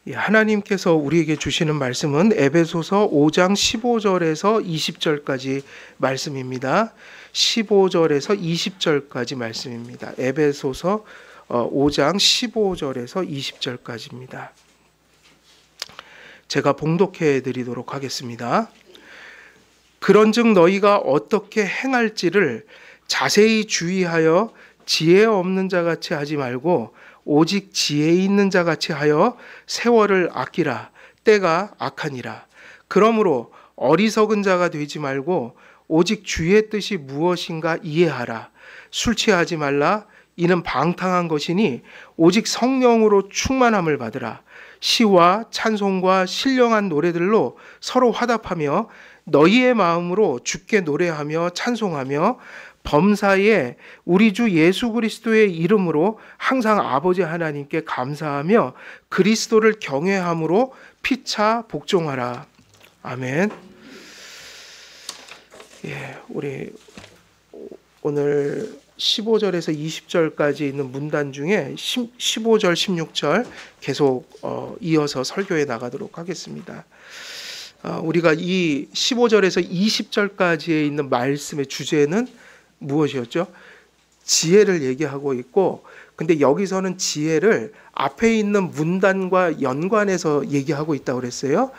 하나님께서 우리에게 주시는 말씀은 에베소서 5장 15절에서 20절까지 말씀입니다. 15절에서 20절까지 말씀입니다. 에베소서 5장 15절에서 20절까지입니다. 제가 봉독해 드리도록 하겠습니다. 그런즉 너희가 어떻게 행할지를 자세히 주의하여 지혜 없는 자같이 하지 말고 오직 지혜 있는 자같이 하여 세월을 아끼라. 때가 악하니라. 그러므로 어리석은 자가 되지 말고 오직 주의 뜻이 무엇인가 이해하라. 술 취하지 말라. 이는 방탕한 것이니 오직 성령으로 충만함을 받으라. 시와 찬송과 신령한 노래들로 서로 화답하며 너희의 마음으로 주께 노래하며 찬송하며 범사에 우리 주 예수 그리스도의 이름으로 항상 아버지 하나님께 감사하며 그리스도를 경외함으로 피차 복종하라. 아멘. 우리 오늘 15절에서 20절까지 있는 문단 중에 15절, 16절 계속 이어서 설교해 나가도록 하겠습니다. 우리가 이 15절에서 20절까지에 있는 말씀의 주제는 무엇이었죠? 지혜를 얘기하고 있고, 근데 여기서는 지혜를 앞에 있는 문단과 연관해서 얘기하고 있다고 그랬어요.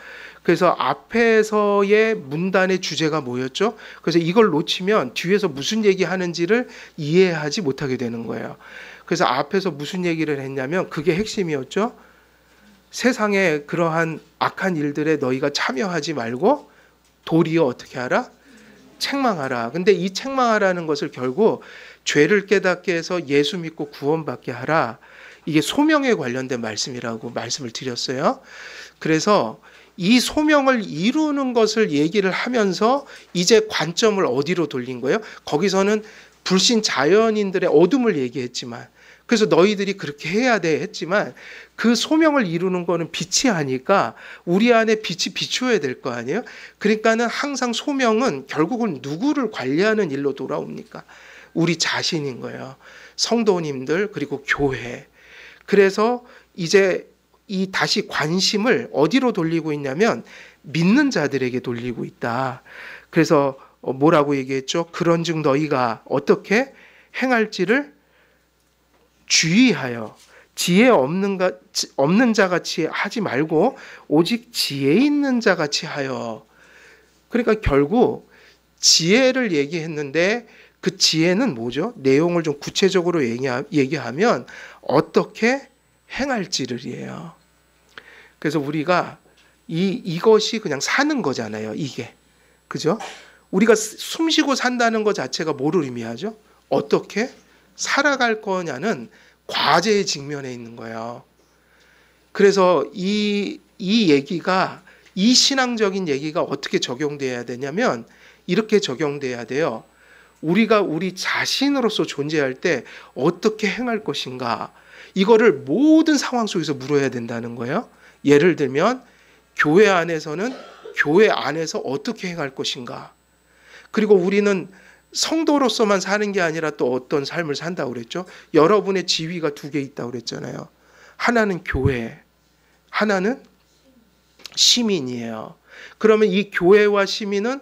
그래서 앞에서의 문단의 주제가 뭐였죠? 그래서 이걸 놓치면 뒤에서 무슨 얘기하는지를 이해하지 못하게 되는 거예요. 그래서 앞에서 무슨 얘기를 했냐면 그게 핵심이었죠. 세상에 그러한 악한 일들에 너희가 참여하지 말고 도리어 어떻게 하라? 책망하라. 근데 이 책망하라는 것을 결국 죄를 깨닫게 해서 예수 믿고 구원받게 하라. 이게 소명에 관련된 말씀이라고 말씀을 드렸어요. 그래서 이 소명을 이루는 것을 얘기를 하면서 이제 관점을 어디로 돌린 거예요? 거기서는 불신 자연인들의 어둠을 얘기했지만, 그래서 너희들이 그렇게 해야 돼 했지만 그 소명을 이루는 거는 빛이 하니까 우리 안에 빛이 비추어야 될 거 아니에요? 그러니까는 항상 소명은 결국은 누구를 관리하는 일로 돌아옵니까? 우리 자신인 거예요. 성도님들 그리고 교회. 그래서 이제 이 다시 관심을 어디로 돌리고 있냐면 믿는 자들에게 돌리고 있다. 그래서 뭐라고 얘기했죠? 그런즉 너희가 어떻게 행할지를 주의하여 지혜 없는 자같이 하지 말고 오직 지혜 있는 자같이 하여. 그러니까 결국 지혜를 얘기했는데 그 지혜는 뭐죠? 내용을 좀 구체적으로 얘기하면 어떻게 행할지를이에요. 그래서 우리가 이것이 그냥 사는 거잖아요. 이게. 그죠? 우리가 숨쉬고 산다는 것 자체가 뭐를 의미하죠? 어떻게 살아갈 거냐는 과제에 직면해 있는 거예요. 그래서 이 얘기가, 이 신앙적인 얘기가 어떻게 적용돼야 되냐면 이렇게 적용돼야 돼요. 우리가 우리 자신으로서 존재할 때 어떻게 행할 것인가, 이거를 모든 상황 속에서 물어야 된다는 거예요. 예를 들면 교회 안에서는 교회 안에서 어떻게 행할 것인가, 그리고 우리는 성도로서만 사는 게 아니라 또 어떤 삶을 산다고 그랬죠? 여러분의 지위가 두 개 있다고 그랬잖아요. 하나는 교회, 하나는 시민이에요. 그러면 이 교회와 시민은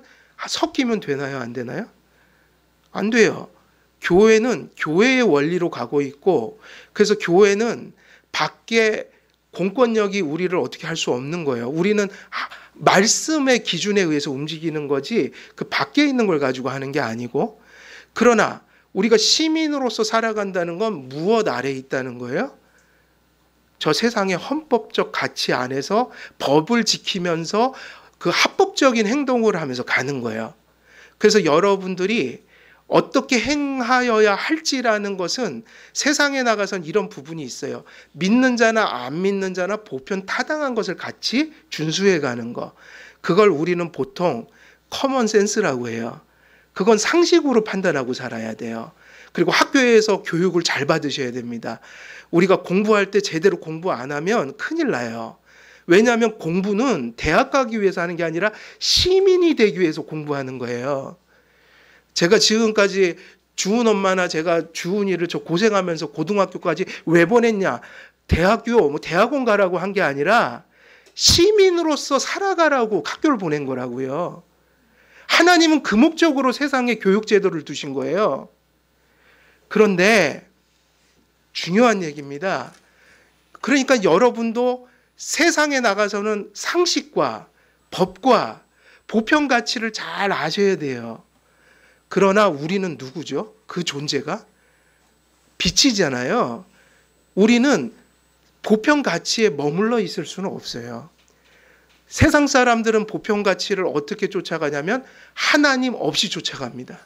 섞이면 되나요? 안 되나요? 안 돼요. 교회는 교회의 원리로 가고 있고, 그래서 교회는 밖에 공권력이 우리를 어떻게 할 수 없는 거예요. 우리는 말씀의 기준에 의해서 움직이는 거지 그 밖에 있는 걸 가지고 하는 게 아니고, 그러나 우리가 시민으로서 살아간다는 건 무엇 아래에 있다는 거예요? 저 세상의 헌법적 가치 안에서 법을 지키면서 그 합법적인 행동을 하면서 가는 거예요. 그래서 여러분들이 어떻게 행하여야 할지라는 것은 세상에 나가선 이런 부분이 있어요. 믿는 자나 안 믿는 자나 보편 타당한 것을 같이 준수해 가는 거. 그걸 우리는 보통 커먼 센스라고 해요. 그건 상식으로 판단하고 살아야 돼요. 그리고 학교에서 교육을 잘 받으셔야 됩니다. 우리가 공부할 때 제대로 공부 안 하면 큰일 나요. 왜냐하면 공부는 대학 가기 위해서 하는 게 아니라 시민이 되기 위해서 공부하는 거예요. 제가 지금까지 주은 엄마나 제가 주은이를 저 고생하면서 고등학교까지 왜 보냈냐? 대학교, 대학원 가라고 한 게 아니라 시민으로서 살아가라고 학교를 보낸 거라고요. 하나님은 그 목적으로 세상에 교육 제도를 두신 거예요. 그런데 중요한 얘기입니다. 그러니까 여러분도 세상에 나가서는 상식과 법과 보편 가치를 잘 아셔야 돼요. 그러나 우리는 누구죠? 그 존재가 빛이잖아요. 우리는 보편 가치에 머물러 있을 수는 없어요. 세상 사람들은 보편 가치를 어떻게 쫓아가냐면 하나님 없이 쫓아갑니다.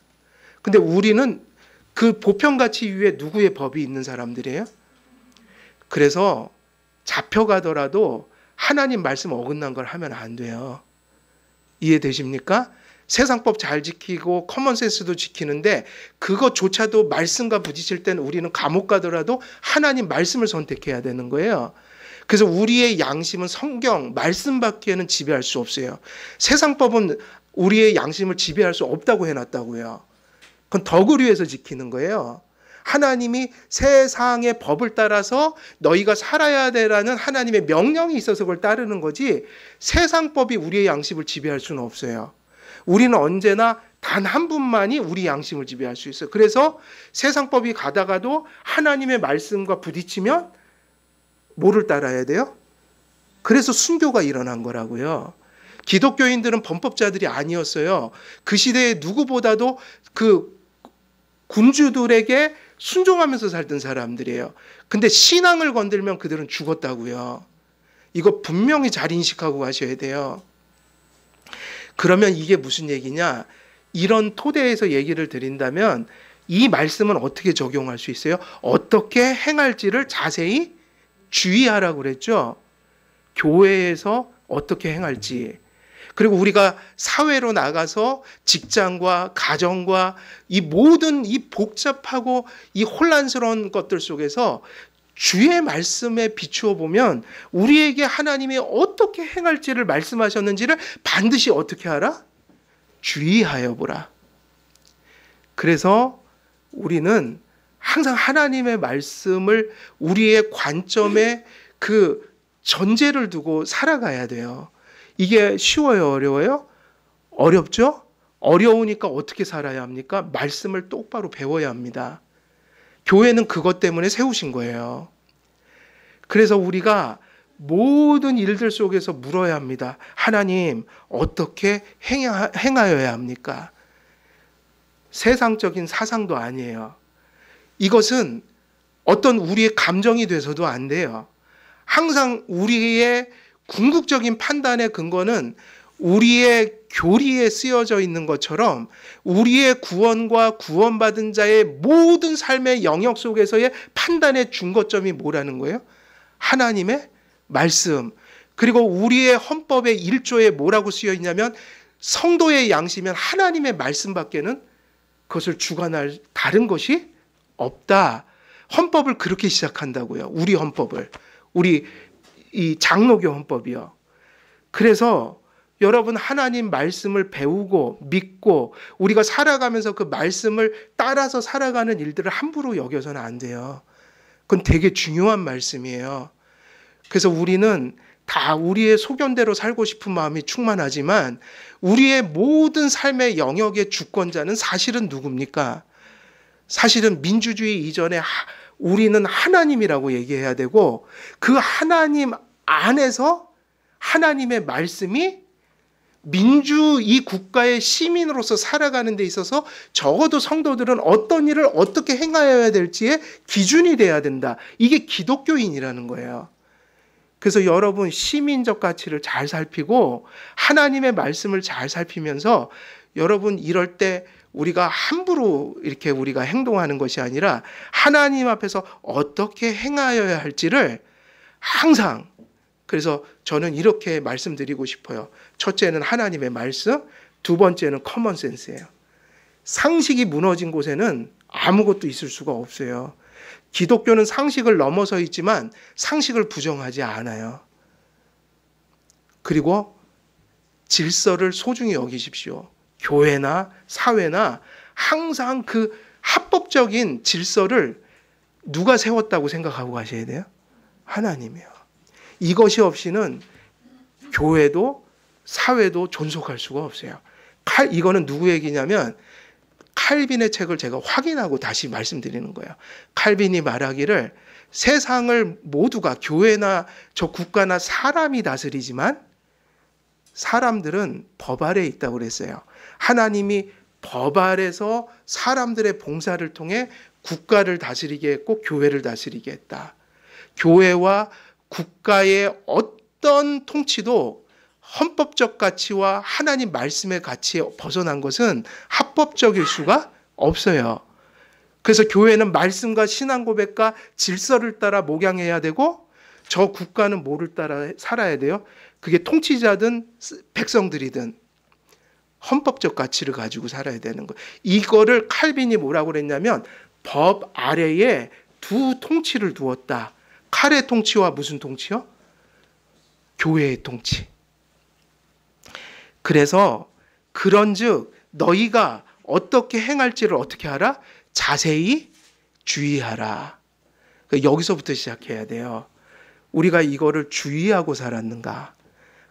근데 우리는 그 보편 가치 위에 누구의 법이 있는 사람들이에요? 그래서 잡혀가더라도 하나님 말씀 어긋난 걸 하면 안 돼요. 이해되십니까? 세상법 잘 지키고 커먼센스도 지키는데 그것조차도 말씀과 부딪힐 때는 우리는 감옥 가더라도 하나님 말씀을 선택해야 되는 거예요. 그래서 우리의 양심은 성경, 말씀밖에는 지배할 수 없어요. 세상법은 우리의 양심을 지배할 수 없다고 해놨다고요. 그건 덕을 위해서 지키는 거예요. 하나님이 세상의 법을 따라서 너희가 살아야 되라는 하나님의 명령이 있어서 그걸 따르는 거지 세상법이 우리의 양심을 지배할 수는 없어요. 우리는 언제나 단 한 분만이 우리 양심을 지배할 수 있어요. 그래서 세상법이 가다가도 하나님의 말씀과 부딪히면 뭐를 따라야 돼요? 그래서 순교가 일어난 거라고요. 기독교인들은 범법자들이 아니었어요. 그 시대에 누구보다도 그 군주들에게 순종하면서 살던 사람들이에요. 근데 신앙을 건들면 그들은 죽었다고요. 이거 분명히 잘 인식하고 가셔야 돼요. 그러면 이게 무슨 얘기냐? 이런 토대에서 얘기를 드린다면 이 말씀은 어떻게 적용할 수 있어요? 어떻게 행할지를 자세히 주의하라고 그랬죠. 교회에서 어떻게 행할지. 그리고 우리가 사회로 나가서 직장과 가정과 이 모든 이 복잡하고 이 혼란스러운 것들 속에서 주의 말씀에 비추어 보면 우리에게 하나님이 어떻게 행할지를 말씀하셨는지를 반드시 어떻게 하라? 주의하여 보라. 그래서 우리는 항상 하나님의 말씀을 우리의 관점에 그 전제를 두고 살아가야 돼요. 이게 쉬워요? 어려워요? 어렵죠? 어려우니까 어떻게 살아야 합니까? 말씀을 똑바로 배워야 합니다. 교회는 그것 때문에 세우신 거예요. 그래서 우리가 모든 일들 속에서 물어야 합니다. 하나님, 어떻게 행하여야 합니까? 세상적인 사상도 아니에요. 이것은 어떤 우리의 감정이 돼서도 안 돼요. 항상 우리의 궁극적인 판단의 근거는 우리의 교리에 쓰여져 있는 것처럼 우리의 구원과 구원받은 자의 모든 삶의 영역 속에서의 판단의 중거점이 뭐라는 거예요? 하나님의 말씀. 그리고 우리의 헌법의 1조에 뭐라고 쓰여 있냐면 성도의 양심은 하나님의 말씀밖에는 그것을 주관할 다른 것이 없다. 헌법을 그렇게 시작한다고요. 우리 헌법을. 우리 이 장로교 헌법이요. 그래서 여러분 하나님 말씀을 배우고 믿고 우리가 살아가면서 그 말씀을 따라서 살아가는 일들을 함부로 여겨서는 안 돼요. 그건 되게 중요한 말씀이에요. 그래서 우리는 다 우리의 소견대로 살고 싶은 마음이 충만하지만 우리의 모든 삶의 영역의 주권자는 사실은 누굽니까? 사실은 민주주의 이전에 우리는 하나님이라고 얘기해야 되고 그 하나님 안에서 하나님의 말씀이 이 국가의 시민으로서 살아가는 데 있어서 적어도 성도들은 어떤 일을 어떻게 행하여야 될지의 기준이 돼야 된다. 이게 기독교인이라는 거예요. 그래서 여러분 시민적 가치를 잘 살피고 하나님의 말씀을 잘 살피면서 여러분 이럴 때 우리가 함부로 이렇게 우리가 행동하는 것이 아니라 하나님 앞에서 어떻게 행하여야 할지를 항상 그래서 저는 이렇게 말씀드리고 싶어요. 첫째는 하나님의 말씀, 두 번째는 커먼센스예요. 상식이 무너진 곳에는 아무것도 있을 수가 없어요. 기독교는 상식을 넘어서 있지만 상식을 부정하지 않아요. 그리고 질서를 소중히 여기십시오. 교회나 사회나 항상 그 합법적인 질서를 누가 세웠다고 생각하고 가셔야 돼요? 하나님이에요. 이것이 없이는 교회도 사회도 존속할 수가 없어요. 이거는 누구 얘기냐면 칼빈의 책을 제가 확인하고 다시 말씀드리는 거예요. 칼빈이 말하기를 세상을 모두가 교회나 저 국가나 사람이 다스리지만 사람들은 법 아래에 있다고 그랬어요. 하나님이 법 아래서 사람들의 봉사를 통해 국가를 다스리게 했고 교회를 다스리게 했다. 교회와 국가의 어떤 통치도 헌법적 가치와 하나님 말씀의 가치에 벗어난 것은 합법적일 수가 없어요. 그래서 교회는 말씀과 신앙 고백과 질서를 따라 목양해야 되고 저 국가는 뭐를 따라 살아야 돼요? 그게 통치자든 백성들이든 헌법적 가치를 가지고 살아야 되는 거예요. 이거를 칼빈이 뭐라고 그랬냐면 법 아래에 두 통치를 두었다. 칼의 통치와 무슨 통치요? 교회의 통치. 그래서 그런즉 너희가 어떻게 행할지를 어떻게 하라? 자세히 주의하라. 여기서부터 시작해야 돼요. 우리가 이거를 주의하고 살았는가?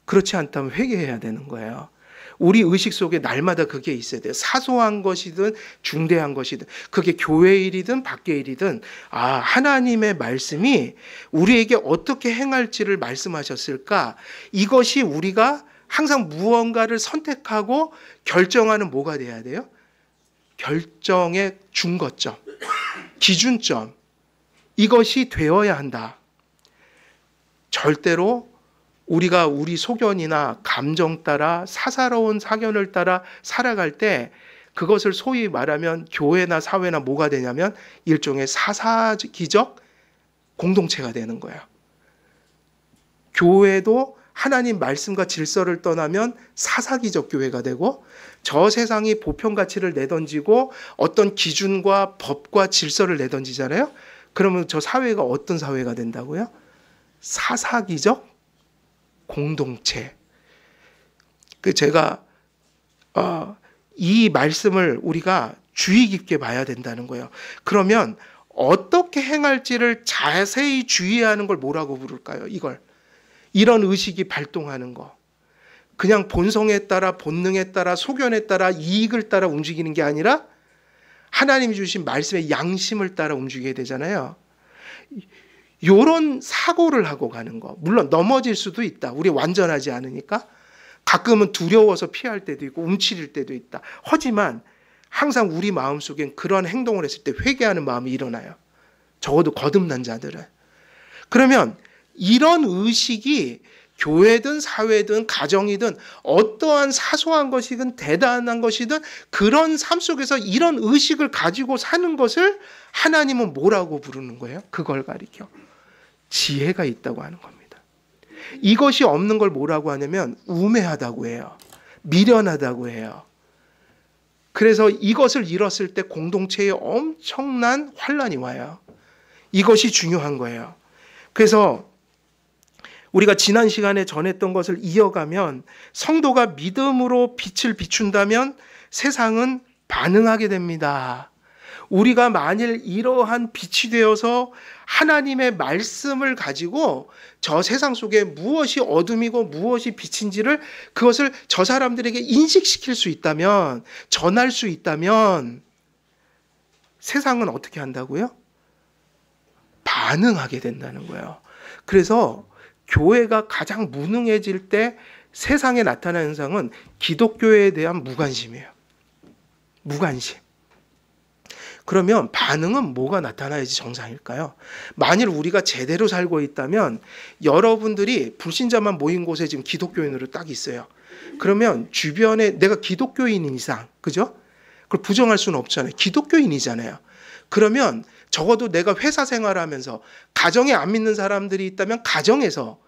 그렇지 않다면 회개해야 되는 거예요. 우리 의식 속에 날마다 그게 있어야 돼요. 사소한 것이든 중대한 것이든 그게 교회 일이든 밖의 일이든 하나님의 말씀이 우리에게 어떻게 행할지를 말씀하셨을까? 이것이 우리가 항상 무언가를 선택하고 결정하는 뭐가 돼야 돼요? 결정의 중거점, 기준점, 이것이 되어야 한다. 절대로 우리가 우리 소견이나 감정 따라 사사로운 사견을 따라 살아갈 때 그것을 소위 말하면 교회나 사회나 뭐가 되냐면 일종의 사사기적 공동체가 되는 거예요. 교회도 하나님 말씀과 질서를 떠나면 사사기적 교회가 되고 저 세상이 보편 가치를 내던지고 어떤 기준과 법과 질서를 내던지잖아요. 그러면 저 사회가 어떤 사회가 된다고요? 사사기적 공동체. 제가 이 말씀을 우리가 주의 깊게 봐야 된다는 거예요. 그러면 어떻게 행할지를 자세히 주의하는 걸 뭐라고 부를까요? 이런 의식이 발동하는 거. 그냥 본성에 따라 본능에 따라 소견에 따라 이익을 따라 움직이는 게 아니라 하나님이 주신 말씀의 양심을 따라 움직여야 되잖아요. 이런 사고를 하고 가는 거. 물론 넘어질 수도 있다. 우리 완전하지 않으니까. 가끔은 두려워서 피할 때도 있고 움츠릴 때도 있다. 하지만 항상 우리 마음속엔 그런 행동을 했을 때 회개하는 마음이 일어나요. 적어도 거듭난 자들은. 그러면 이런 의식이 교회든 사회든 가정이든 어떠한 사소한 것이든 대단한 것이든 그런 삶 속에서 이런 의식을 가지고 사는 것을 하나님은 뭐라고 부르는 거예요? 그걸 가리켜. 지혜가 있다고 하는 겁니다. 이것이 없는 걸 뭐라고 하냐면 우매하다고 해요. 미련하다고 해요. 그래서 이것을 잃었을 때 공동체에 엄청난 환란이 와요. 이것이 중요한 거예요. 그래서 우리가 지난 시간에 전했던 것을 이어가면 성도가 믿음으로 빛을 비춘다면 세상은 반응하게 됩니다. 우리가 만일 이러한 빛이 되어서 하나님의 말씀을 가지고 저 세상 속에 무엇이 어둠이고 무엇이 빛인지를 그것을 저 사람들에게 인식시킬 수 있다면, 전할 수 있다면 세상은 어떻게 한다고요? 반응하게 된다는 거예요. 그래서 교회가 가장 무능해질 때 세상에 나타나는 현상은 기독교에 대한 무관심이에요. 무관심. 그러면 반응은 뭐가 나타나야지 정상일까요? 만일 우리가 제대로 살고 있다면 여러분들이 불신자만 모인 곳에 지금 기독교인으로 딱 있어요. 그러면 주변에 내가 기독교인인 이상, 그죠? 그걸 부정할 수는 없잖아요. 기독교인이잖아요. 그러면 적어도 내가 회사 생활하면서 가정에 안 믿는 사람들이 있다면 가정에서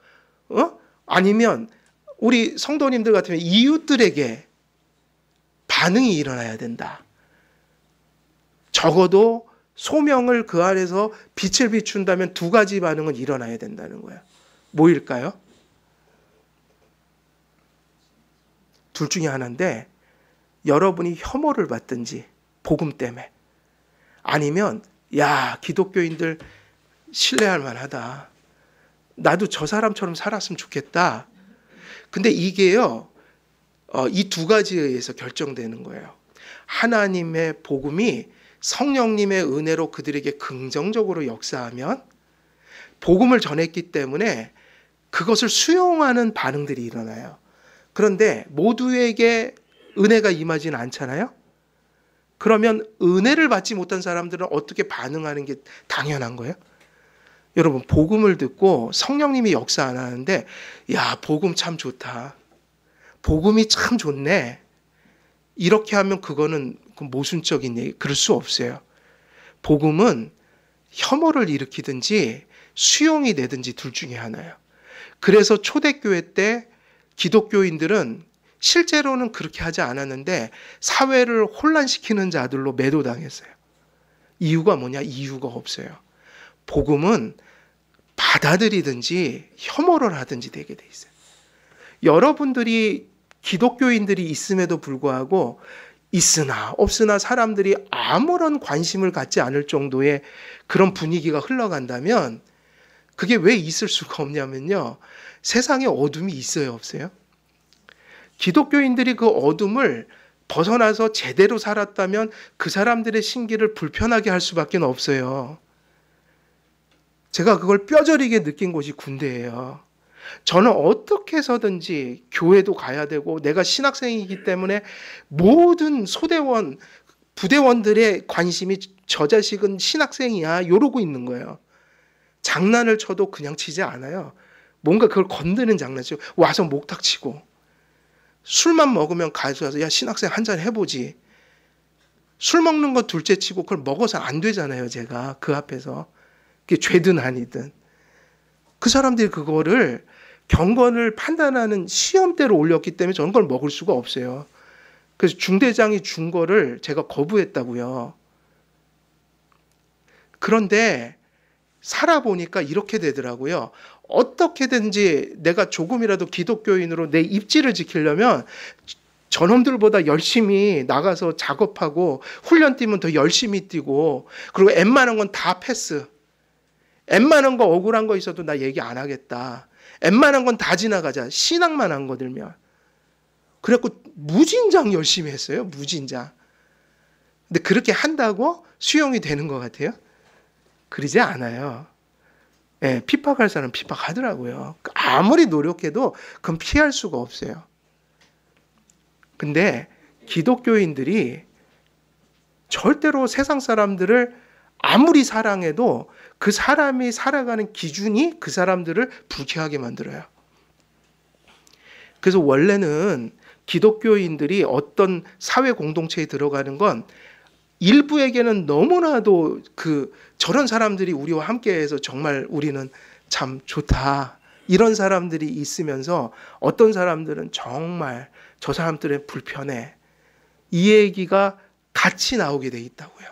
아니면 우리 성도님들 같으면 이웃들에게 반응이 일어나야 된다. 적어도 소명을 그 안에서 빛을 비춘다면 두 가지 반응은 일어나야 된다는 거예요. 뭐일까요? 둘 중에 하나인데 여러분이 혐오를 받든지 복음 때문에 아니면 야 기독교인들 신뢰할 만하다. 나도 저 사람처럼 살았으면 좋겠다. 근데 이게요, 이 두 가지에 의해서 결정되는 거예요. 하나님의 복음이 성령님의 은혜로 그들에게 긍정적으로 역사하면 복음을 전했기 때문에 그것을 수용하는 반응들이 일어나요. 그런데 모두에게 은혜가 임하지는 않잖아요. 그러면 은혜를 받지 못한 사람들은 어떻게 반응하는 게 당연한 거예요? 여러분, 복음을 듣고 성령님이 역사 안 하는데, 야, 복음 참 좋다. 복음이 참 좋네. 이렇게 하면 그거는 모순적인 얘기, 그럴 수 없어요. 복음은 혐오를 일으키든지 수용이 되든지 둘 중에 하나예요. 그래서 초대교회 때 기독교인들은 실제로는 그렇게 하지 않았는데 사회를 혼란시키는 자들로 매도당했어요. 이유가 뭐냐? 이유가 없어요. 복음은 받아들이든지 혐오를 하든지 되게 돼 있어요. 여러분들이 기독교인들이 있음에도 불구하고 있으나 없으나 사람들이 아무런 관심을 갖지 않을 정도의 그런 분위기가 흘러간다면 그게 왜 있을 수가 없냐면요. 세상에 어둠이 있어요, 없어요? 기독교인들이 그 어둠을 벗어나서 제대로 살았다면 그 사람들의 신기를 불편하게 할 수밖에 없어요. 제가 그걸 뼈저리게 느낀 곳이 군대예요. 저는 어떻게 해서든지 교회도 가야 되고 내가 신학생이기 때문에 모든 소대원, 부대원들의 관심이 저 자식은 신학생이야 이러고 있는 거예요. 장난을 쳐도 그냥 치지 않아요. 뭔가 그걸 건드는 장난이죠. 와서 목탁 치고 술만 먹으면 가져와서 야 신학생 한잔 해보지. 술 먹는 거 둘째 치고 그걸 먹어서 안 되잖아요. 제가 그 앞에서. 그게 죄든 아니든. 그 사람들이 그거를 경건을 판단하는 시험대로 올렸기 때문에 저는 그걸 먹을 수가 없어요. 그래서 중대장이 준 거를 제가 거부했다고요. 그런데 살아보니까 이렇게 되더라고요. 어떻게든지 내가 조금이라도 기독교인으로 내 입지를 지키려면 저놈들보다 열심히 나가서 작업하고 훈련 뛰면 더 열심히 뛰고 그리고 웬만한 건 다 패스. 웬만한 거 억울한 거 있어도 나 얘기 안 하겠다. 웬만한 건 다 지나가자. 신앙만 안 거들면. 그래갖고 무진장 열심히 했어요. 무진장. 근데 그렇게 한다고 수용이 되는 것 같아요? 그러지 않아요. 예, 핍박할 사람은 핍박하더라고요. 아무리 노력해도 그건 피할 수가 없어요. 근데 기독교인들이 절대로 세상 사람들을 아무리 사랑해도 그 사람이 살아가는 기준이 그 사람들을 불쾌하게 만들어요. 그래서 원래는 기독교인들이 어떤 사회 공동체에 들어가는 건 일부에게는 너무나도 저런 사람들이 우리와 함께해서 정말 우리는 참 좋다. 이런 사람들이 있으면서 어떤 사람들은 정말 저 사람들은 불편해. 이 얘기가 같이 나오게 돼 있다고요.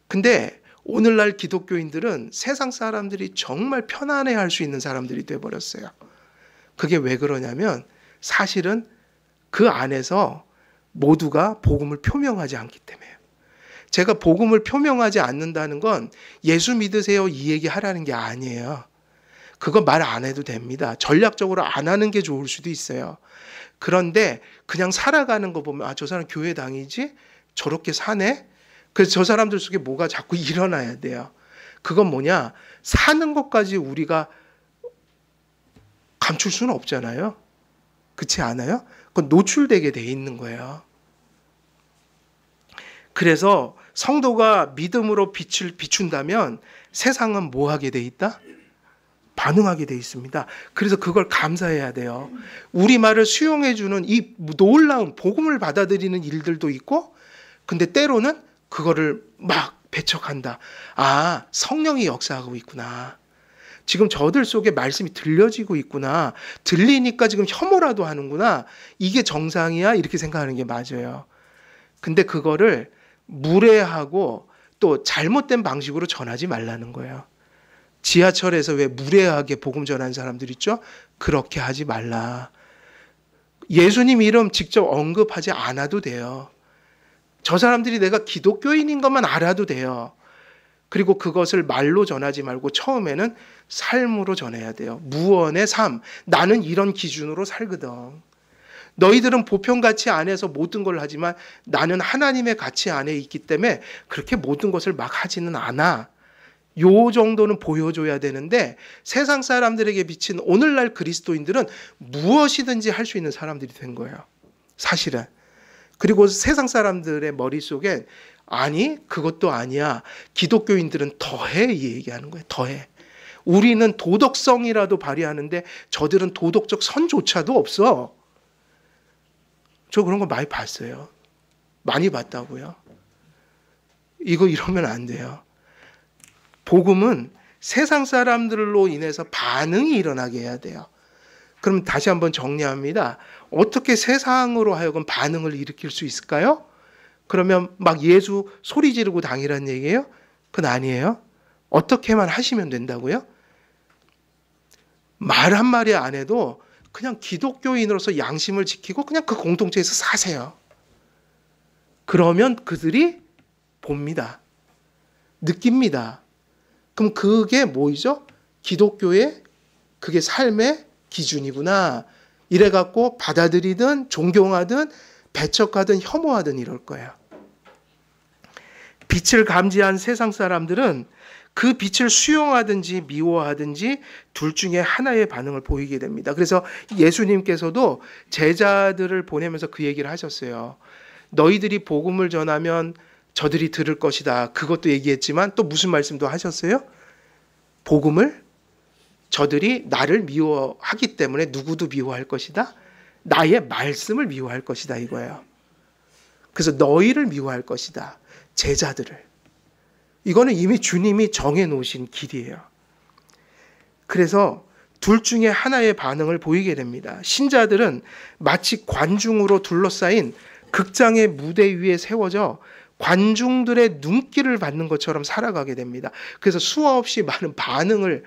근데 오늘날 기독교인들은 세상 사람들이 정말 편안해할 수 있는 사람들이 돼버렸어요. 그게 왜 그러냐면 사실은 그 안에서 모두가 복음을 표명하지 않기 때문에요. 제가 복음을 표명하지 않는다는 건 예수 믿으세요 이 얘기 하라는 게 아니에요. 그거 말 안 해도 됩니다. 전략적으로 안 하는 게 좋을 수도 있어요. 그런데 그냥 살아가는 거 보면 아, 저 사람 교회 다니지? 저렇게 사네? 그래서 저 사람들 속에 뭐가 자꾸 일어나야 돼요. 그건 뭐냐? 사는 것까지 우리가 감출 수는 없잖아요. 그렇지 않아요? 그건 노출되게 돼 있는 거예요. 그래서 성도가 믿음으로 빛을 비춘다면 세상은 뭐 하게 돼 있다? 반응하게 돼 있습니다. 그래서 그걸 감사해야 돼요. 우리 말을 수용해주는 이 놀라운 복음을 받아들이는 일들도 있고 근데 때로는 그거를 막 배척한다. 아, 성령이 역사하고 있구나. 지금 저들 속에 말씀이 들려지고 있구나. 들리니까 지금 혐오라도 하는구나. 이게 정상이야? 이렇게 생각하는 게 맞아요. 근데 그거를 무례하고 또 잘못된 방식으로 전하지 말라는 거예요. 지하철에서 왜 무례하게 복음 전하는 사람들 있죠? 그렇게 하지 말라. 예수님 이름 직접 언급하지 않아도 돼요. 저 사람들이 내가 기독교인인 것만 알아도 돼요. 그리고 그것을 말로 전하지 말고 처음에는 삶으로 전해야 돼요. 무언의 삶. 나는 이런 기준으로 살거든. 너희들은 보편 가치 안에서 모든 걸 하지만 나는 하나님의 가치 안에 있기 때문에 그렇게 모든 것을 막 하지는 않아. 요 정도는 보여줘야 되는데 세상 사람들에게 비친 오늘날 그리스도인들은 무엇이든지 할 수 있는 사람들이 된 거예요. 사실은. 그리고 세상 사람들의 머릿속에 아니 그것도 아니야. 기독교인들은 더해 이 얘기하는 거예요. 더해. 우리는 도덕성이라도 발휘하는데 저들은 도덕적 선조차도 없어. 저 그런 거 많이 봤어요. 많이 봤다고요. 이거 이러면 안 돼요. 복음은 세상 사람들로 인해서 반응이 일어나게 해야 돼요. 그럼 다시 한번 정리합니다. 어떻게 세상으로 하여금 반응을 일으킬 수 있을까요? 그러면 막 예수 소리 지르고 다니라는 얘기예요? 그건 아니에요. 어떻게만 하시면 된다고요? 말 한마디 안 해도 그냥 기독교인으로서 양심을 지키고 그냥 그 공동체에서 사세요. 그러면 그들이 봅니다. 느낍니다. 그럼 그게 뭐이죠? 기독교의 그게 삶의 기준이구나. 이래갖고 받아들이든 존경하든 배척하든 혐오하든 이럴 거예요. 빛을 감지한 세상 사람들은 그 빛을 수용하든지 미워하든지 둘 중에 하나의 반응을 보이게 됩니다. 그래서 예수님께서도 제자들을 보내면서 그 얘기를 하셨어요. 너희들이 복음을 전하면 저들이 들을 것이다. 그것도 얘기했지만 또 무슨 말씀도 하셨어요? 복음을 저들이 나를 미워하기 때문에 누구도 미워할 것이다. 나의 말씀을 미워할 것이다 이거예요. 그래서 너희를 미워할 것이다. 제자들을. 이거는 이미 주님이 정해놓으신 길이에요. 그래서 둘 중에 하나의 반응을 보이게 됩니다. 신자들은 마치 관중으로 둘러싸인 극장의 무대 위에 세워져 관중들의 눈길을 받는 것처럼 살아가게 됩니다. 그래서 수없이 많은 반응을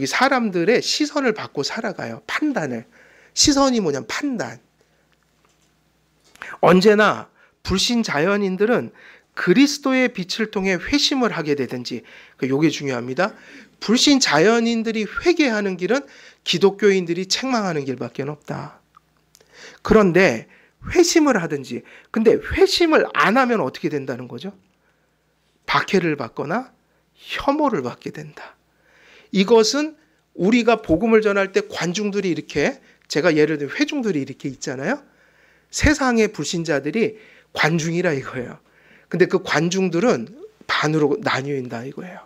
사람들의 시선을 받고 살아가요. 판단을. 시선이 뭐냐면 판단. 언제나 불신 자연인들은 그리스도의 빛을 통해 회심을 하게 되든지, 이게 중요합니다. 불신 자연인들이 회개하는 길은 기독교인들이 책망하는 길밖에 없다. 그런데 회심을 하든지, 근데 회심을 안 하면 어떻게 된다는 거죠? 박해를 받거나 혐오를 받게 된다. 이것은 우리가 복음을 전할 때 관중들이 이렇게, 제가 예를 들면 회중들이 이렇게 있잖아요. 세상의 불신자들이 관중이라 이거예요. 근데 그 관중들은 반으로 나뉘어진다 이거예요.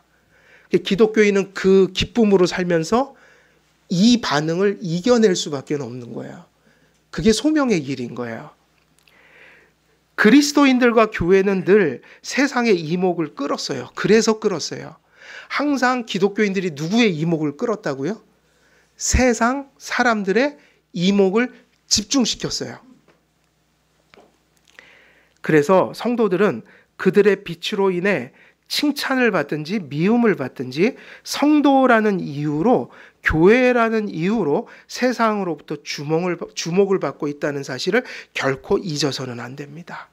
기독교인은 그 기쁨으로 살면서 이 반응을 이겨낼 수밖에 없는 거예요. 그게 소명의 길인 거예요. 그리스도인들과 교회는 늘 세상의 이목을 끌었어요. 그래서 끌었어요. 항상 기독교인들이 누구의 이목을 끌었다고요? 세상 사람들의 이목을 집중시켰어요. 그래서 성도들은 그들의 빛으로 인해 칭찬을 받든지 미움을 받든지 성도라는 이유로, 교회라는 이유로 세상으로부터 주목을 받고 있다는 사실을 결코 잊어서는 안 됩니다.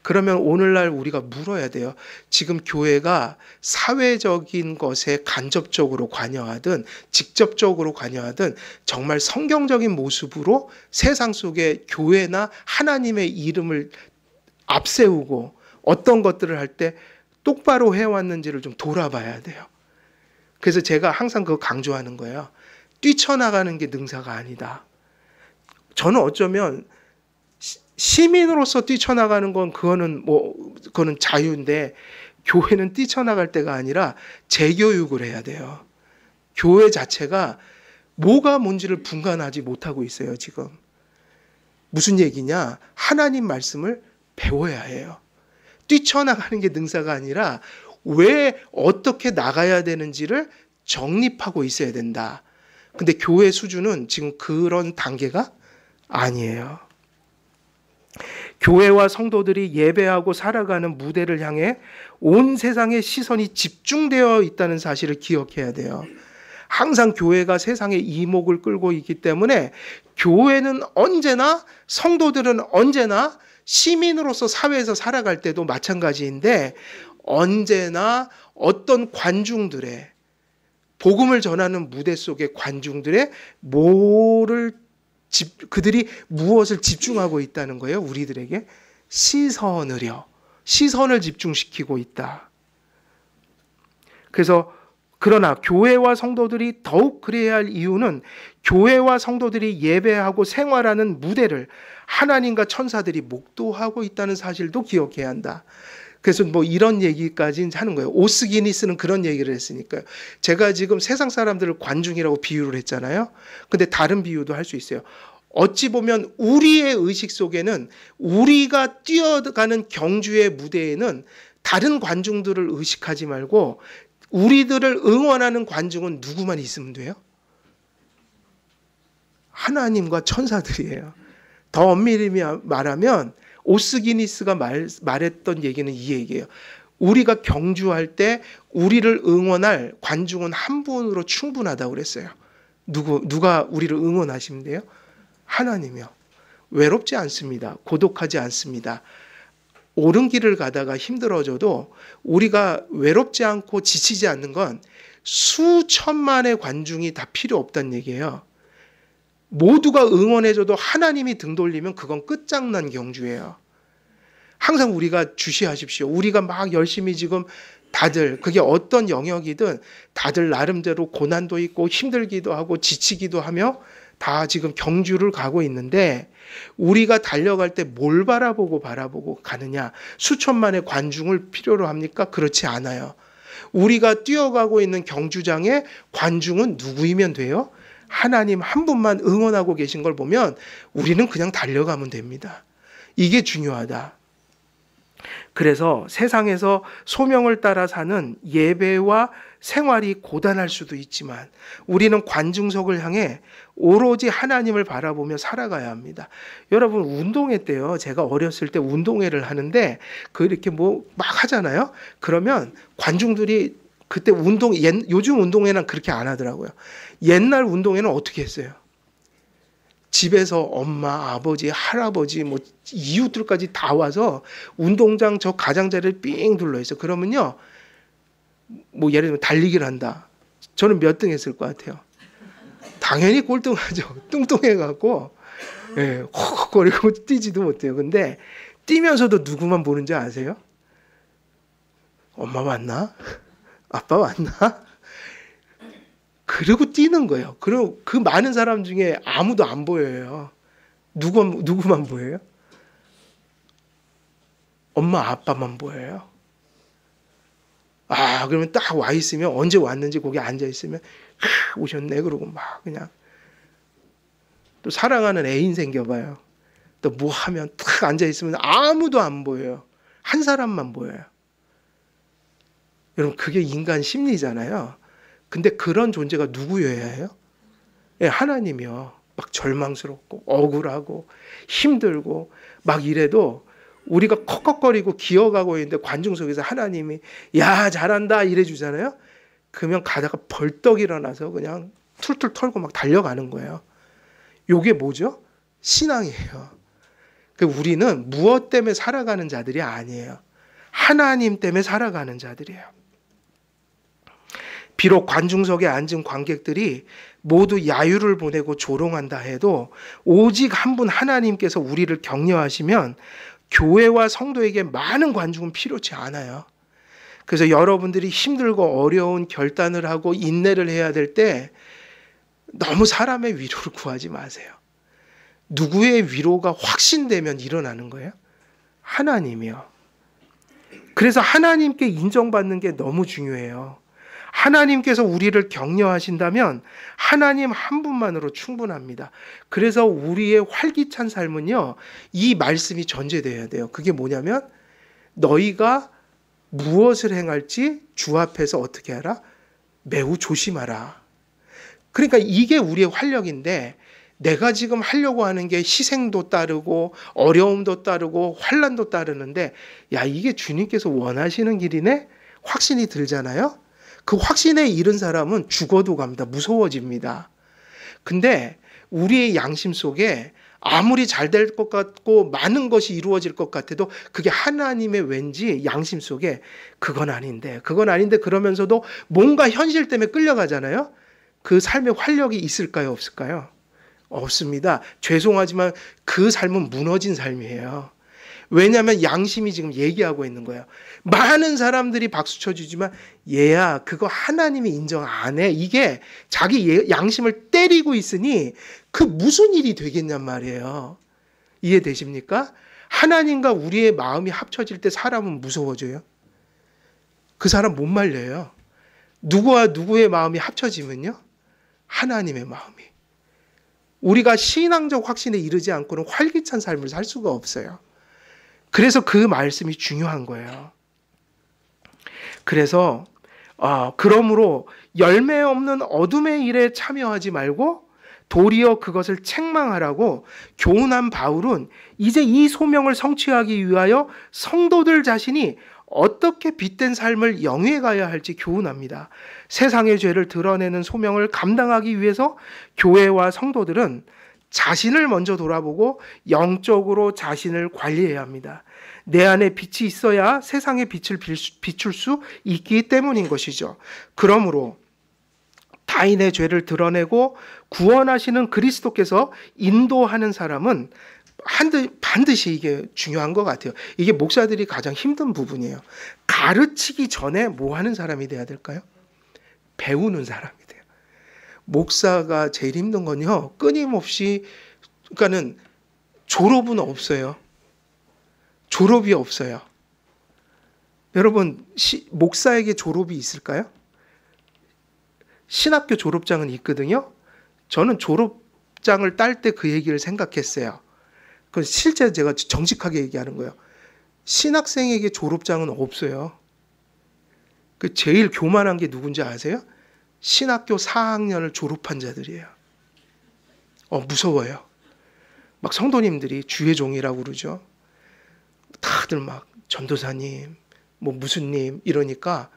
그러면 오늘날 우리가 물어야 돼요. 지금 교회가 사회적인 것에 간접적으로 관여하든 직접적으로 관여하든 정말 성경적인 모습으로 세상 속에 교회나 하나님의 이름을 앞세우고 어떤 것들을 할 때 똑바로 해왔는지를 좀 돌아봐야 돼요. 그래서 제가 항상 그거 강조하는 거예요. 뛰쳐나가는 게 능사가 아니다. 저는 어쩌면 시민으로서 뛰쳐나가는 건 그거는 자유인데, 교회는 뛰쳐나갈 때가 아니라 재교육을 해야 돼요. 교회 자체가 뭐가 뭔지를 분간하지 못하고 있어요, 지금. 무슨 얘기냐? 하나님 말씀을 배워야 해요. 뛰쳐나가는 게 능사가 아니라 왜 어떻게 나가야 되는지를 정립하고 있어야 된다. 근데 교회 수준은 지금 그런 단계가 아니에요. 교회와 성도들이 예배하고 살아가는 무대를 향해 온 세상의 시선이 집중되어 있다는 사실을 기억해야 돼요. 항상 교회가 세상의 이목을 끌고 있기 때문에 교회는 언제나, 성도들은 언제나 시민으로서 사회에서 살아갈 때도 마찬가지인데 언제나 어떤 관중들의 복음을 전하는 무대 속의 관중들의 그들이 무엇을 집중하고 있다는 거예요? 우리들에게 시선을 집중시키고 있다. 그래서 그러나 교회와 성도들이 더욱 그래야 할 이유는 교회와 성도들이 예배하고 생활하는 무대를 하나님과 천사들이 목도하고 있다는 사실도 기억해야 한다. 그래서 뭐 이런 얘기까지 하는 거예요. 오스기니스는 그런 얘기를 했으니까요. 제가 지금 세상 사람들을 관중이라고 비유를 했잖아요. 근데 다른 비유도 할 수 있어요. 어찌 보면 우리의 의식 속에는 우리가 뛰어가는 경주의 무대에는 다른 관중들을 의식하지 말고 우리들을 응원하는 관중은 누구만 있으면 돼요? 하나님과 천사들이에요. 더 엄밀히 말하면 오스기니스가 말했던 얘기는 이 얘기예요. 우리가 경주할 때 우리를 응원할 관중은 한 분으로 충분하다고 그랬어요. 누가 우리를 응원하시면 돼요? 하나님이요. 외롭지 않습니다. 고독하지 않습니다. 옳은 길을 가다가 힘들어져도 우리가 외롭지 않고 지치지 않는 건 수천만의 관중이 다 필요 없다는 얘기예요. 모두가 응원해줘도 하나님이 등 돌리면 그건 끝장난 경주예요. 항상 우리가 주시하십시오. 우리가 막 열심히 지금 다들 그게 어떤 영역이든 다들 나름대로 고난도 있고 힘들기도 하고 지치기도 하며 다 지금 경주를 가고 있는데 우리가 달려갈 때 뭘 바라보고 가느냐? 수천만의 관중을 필요로 합니까? 그렇지 않아요. 우리가 뛰어가고 있는 경주장의 관중은 누구이면 돼요? 하나님 한 분만 응원하고 계신 걸 보면 우리는 그냥 달려가면 됩니다. 이게 중요하다. 그래서 세상에서 소명을 따라 사는 예배와 생활이 고단할 수도 있지만 우리는 관중석을 향해 오로지 하나님을 바라보며 살아가야 합니다. 여러분 운동회 때요. 제가 어렸을 때 운동회를 하는데 이렇게 뭐 막 하잖아요. 그러면 관중들이 그때 요즘 운동회는 그렇게 안 하더라고요. 옛날 운동회는 어떻게 했어요? 집에서 엄마, 아버지, 할아버지, 뭐 이웃들까지 다 와서 운동장 저 가장자리를 삥 둘러 있어. 그러면요, 뭐 예를 들면 달리기를 한다. 저는 몇 등 했을 것 같아요? 당연히 꼴등하죠. 뚱뚱해갖고 헉헉거리고 뛰지도 못해요. 근데 뛰면서도 누구만 보는지 아세요? 엄마 왔나? 아빠 왔나? 그리고 뛰는 거예요. 그리고 그 많은 사람 중에 아무도 안 보여요. 누구만 보여요? 엄마, 아빠만 보여요. 그러면 딱 와 있으면 언제 왔는지 거기 앉아 있으면 오셨네 그러고 막 그냥 또 사랑하는 애인 생겨봐요. 또 뭐 하면 탁 앉아 있으면 아무도 안 보여요. 한 사람만 보여요. 여러분 그게 인간 심리잖아요. 근데 그런 존재가 누구여야 해요? 하나님이요. 막 절망스럽고 억울하고 힘들고 막 이래도 우리가 컥컥거리고 기어가고 있는데 관중 속에서 하나님이 야 잘한다 이래 주잖아요. 그러면 가다가 벌떡 일어나서 그냥 툴툴 털고 막 달려가는 거예요. 이게 뭐죠? 신앙이에요. 우리는 무엇 때문에 살아가는 자들이 아니에요. 하나님 때문에 살아가는 자들이에요. 비록 관중석에 앉은 관객들이 모두 야유를 보내고 조롱한다 해도 오직 한 분 하나님께서 우리를 격려하시면 교회와 성도에게 많은 관중은 필요치 않아요. 그래서 여러분들이 힘들고 어려운 결단을 하고 인내를 해야 될 때 너무 사람의 위로를 구하지 마세요. 누구의 위로가 확신되면 일어나는 거예요? 하나님이요. 그래서 하나님께 인정받는 게 너무 중요해요. 하나님께서 우리를 격려하신다면 하나님 한 분만으로 충분합니다. 그래서 우리의 활기찬 삶은요, 이 말씀이 전제되어야 돼요. 그게 뭐냐면 너희가 무엇을 행할지 주 앞에서 어떻게 하라? 매우 조심하라. 그러니까 이게 우리의 활력인데 내가 지금 하려고 하는 게 희생도 따르고 어려움도 따르고 환난도 따르는데 야 이게 주님께서 원하시는 길이네? 확신이 들잖아요. 그 확신에 이른 사람은 죽어도 갑니다. 무서워집니다. 근데 우리의 양심 속에 아무리 잘 될 것 같고 많은 것이 이루어질 것 같아도 그게 하나님의 왠지 양심 속에 그건 아닌데 그러면서도 뭔가 현실 때문에 끌려가잖아요. 그 삶의 활력이 있을까요? 없을까요? 없습니다. 죄송하지만 그 삶은 무너진 삶이에요. 왜냐하면 양심이 지금 얘기하고 있는 거예요. 많은 사람들이 박수 쳐주지만 얘야 그거 하나님이 인정 안 해. 이게 자기 양심을 때리고 있으니 그 무슨 일이 되겠냔 말이에요. 이해되십니까? 하나님과 우리의 마음이 합쳐질 때 사람은 무서워져요. 그 사람 못 말려요. 누구와 누구의 마음이 합쳐지면요. 하나님의 마음이. 우리가 신앙적 확신에 이르지 않고는 활기찬 삶을 살 수가 없어요. 그래서 그 말씀이 중요한 거예요. 그래서 그러므로 열매 없는 어둠의 일에 참여하지 말고 도리어 그것을 책망하라고 교훈한 바울은 이제 이 소명을 성취하기 위하여 성도들 자신이 어떻게 빛된 삶을 영위해 가야 할지 교훈합니다. 세상의 죄를 드러내는 소명을 감당하기 위해서 교회와 성도들은 자신을 먼저 돌아보고 영적으로 자신을 관리해야 합니다. 내 안에 빛이 있어야 세상의 빛을 비출 수 있기 때문인 것이죠. 그러므로 타인의 죄를 드러내고 구원하시는 그리스도께서 인도하는 사람은 반드시 이게 중요한 것 같아요. 이게 목사들이 가장 힘든 부분이에요. 가르치기 전에 뭐 하는 사람이 돼야 될까요? 배우는 사람이 돼요. 목사가 제일 힘든 건요. 끊임없이 그러니까는 졸업은 없어요. 졸업이 없어요. 여러분 목사에게 졸업이 있을까요? 신학교 졸업장은 있거든요. 저는 졸업장을 딸 때 그 얘기를 생각했어요. 그 실제 제가 정직하게 얘기하는 거예요. 신학생에게 졸업장은 없어요. 그 제일 교만한 게 누군지 아세요? 신학교 4학년을 졸업한 자들이에요. 무서워요. 막 성도님들이 주의 종이라고 그러죠. 다들 막 전도사님, 뭐 무슨님 이러니까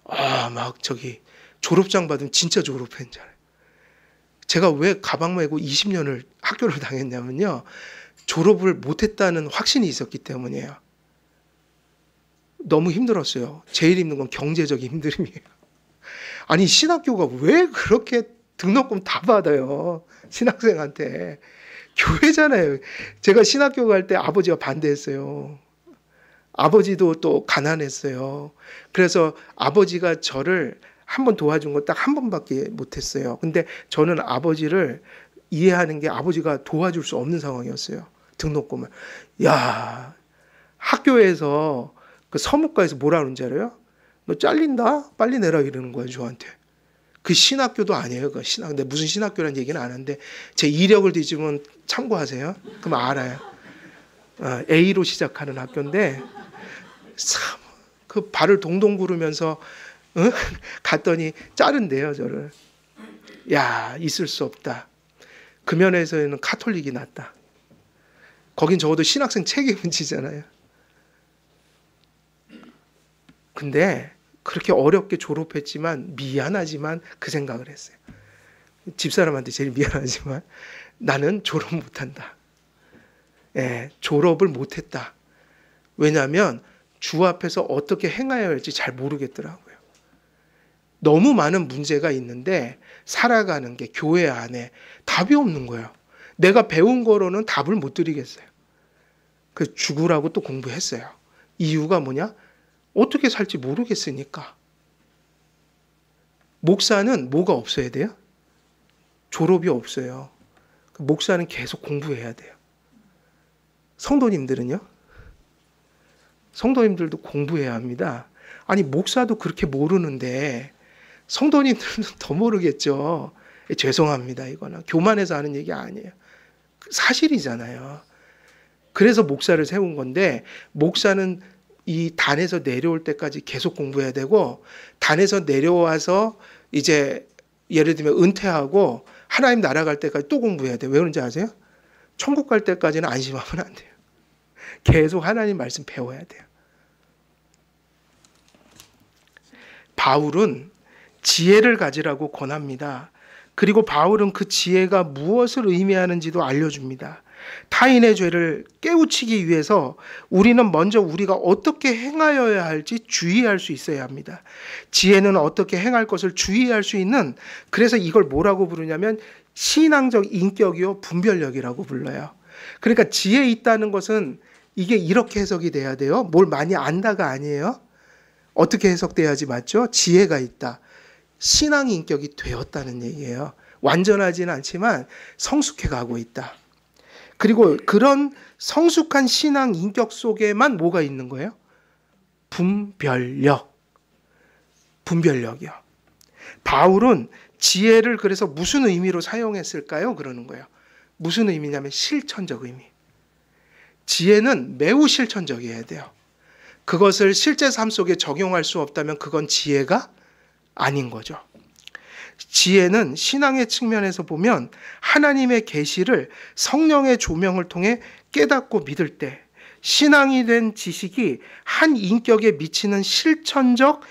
막 저기 졸업장 받으면 진짜 졸업한 줄 알아요. 제가 왜 가방 메고 20년을 학교를 다녔냐면요. 졸업을 못했다는 확신이 있었기 때문이에요. 너무 힘들었어요. 제일 힘든 건 경제적인 힘듦이에요. 아니 신학교가 왜 그렇게 등록금 다 받아요. 신학생한테. 교회잖아요. 제가 신학교 갈 때 아버지가 반대했어요. 아버지도 또 가난했어요. 그래서 아버지가 저를 한 번 도와준 거 딱 한 번밖에 못했어요. 근데 저는 아버지를 이해하는 게 아버지가 도와줄 수 없는 상황이었어요. 등록금을. 야, 학교에서 그 서무과에서 뭐라 그러는지 알아요? 너 잘린다? 빨리 내라 이러는 거예요, 저한테. 그 신학교도 아니에요. 그 근데 무슨 신학교라는 얘기는 안 하는데 제 이력을 뒤지면 참고하세요. 그럼 알아요. A로 시작하는 학교인데 참 그 발을 동동 구르면서 갔더니 자른대요, 저를. 야, 있을 수 없다. 그 면에서는 카톨릭이 낫다. 거긴 적어도 신학생 책임은 지잖아요. 근데 그렇게 어렵게 졸업했지만 미안하지만 그 생각을 했어요. 집사람한테 제일 미안하지만 나는 졸업 못한다. 졸업을 못했다. 왜냐하면 주 앞에서 어떻게 행해야 할지 잘 모르겠더라고요. 너무 많은 문제가 있는데 살아가는 게 교회 안에 답이 없는 거예요. 내가 배운 거로는 답을 못 드리겠어요. 그래서 죽으라고 또 공부했어요. 이유가 뭐냐? 어떻게 살지 모르겠으니까. 목사는 뭐가 없어야 돼요? 졸업이 없어요. 목사는 계속 공부해야 돼요. 성도님들은요? 성도님들도 공부해야 합니다. 아니 목사도 그렇게 모르는데 성도님들은 더 모르겠죠. 죄송합니다. 이거는 교만해서 하는 얘기 아니에요. 사실이잖아요. 그래서 목사를 세운 건데 목사는 이 단에서 내려올 때까지 계속 공부해야 되고 단에서 내려와서 이제 예를 들면 은퇴하고 하나님 나라 갈 때까지 또 공부해야 돼요. 왜 그런지 아세요? 천국 갈 때까지는 안심하면 안 돼요. 계속 하나님 말씀 배워야 돼요. 바울은 지혜를 가지라고 권합니다. 그리고 바울은 그 지혜가 무엇을 의미하는지도 알려줍니다. 타인의 죄를 깨우치기 위해서 우리는 먼저 우리가 어떻게 행하여야 할지 주의할 수 있어야 합니다. 지혜는 어떻게 행할 것을 주의할 수 있는, 그래서 이걸 뭐라고 부르냐면 신앙적 인격이요 분별력이라고 불러요. 그러니까 지혜 있다는 것은 이게 이렇게 해석이 돼야 돼요. 뭘 많이 안다가 아니에요. 어떻게 해석돼야지 맞죠? 지혜가 있다. 신앙 인격이 되었다는 얘기예요. 완전하지는 않지만 성숙해 가고 있다. 그리고 그런 성숙한 신앙 인격 속에만 뭐가 있는 거예요? 분별력. 분별력이요. 바울은 지혜를 그래서 무슨 의미로 사용했을까요? 그러는 거예요. 무슨 의미냐면 실천적 의미. 지혜는 매우 실천적이어야 돼요. 그것을 실제 삶 속에 적용할 수 없다면 그건 지혜가 아닌 거죠. 지혜는 신앙의 측면에서 보면 하나님의 계시를 성령의 조명을 통해 깨닫고 믿을 때 신앙이 된 지식이 한 인격에 미치는 실천적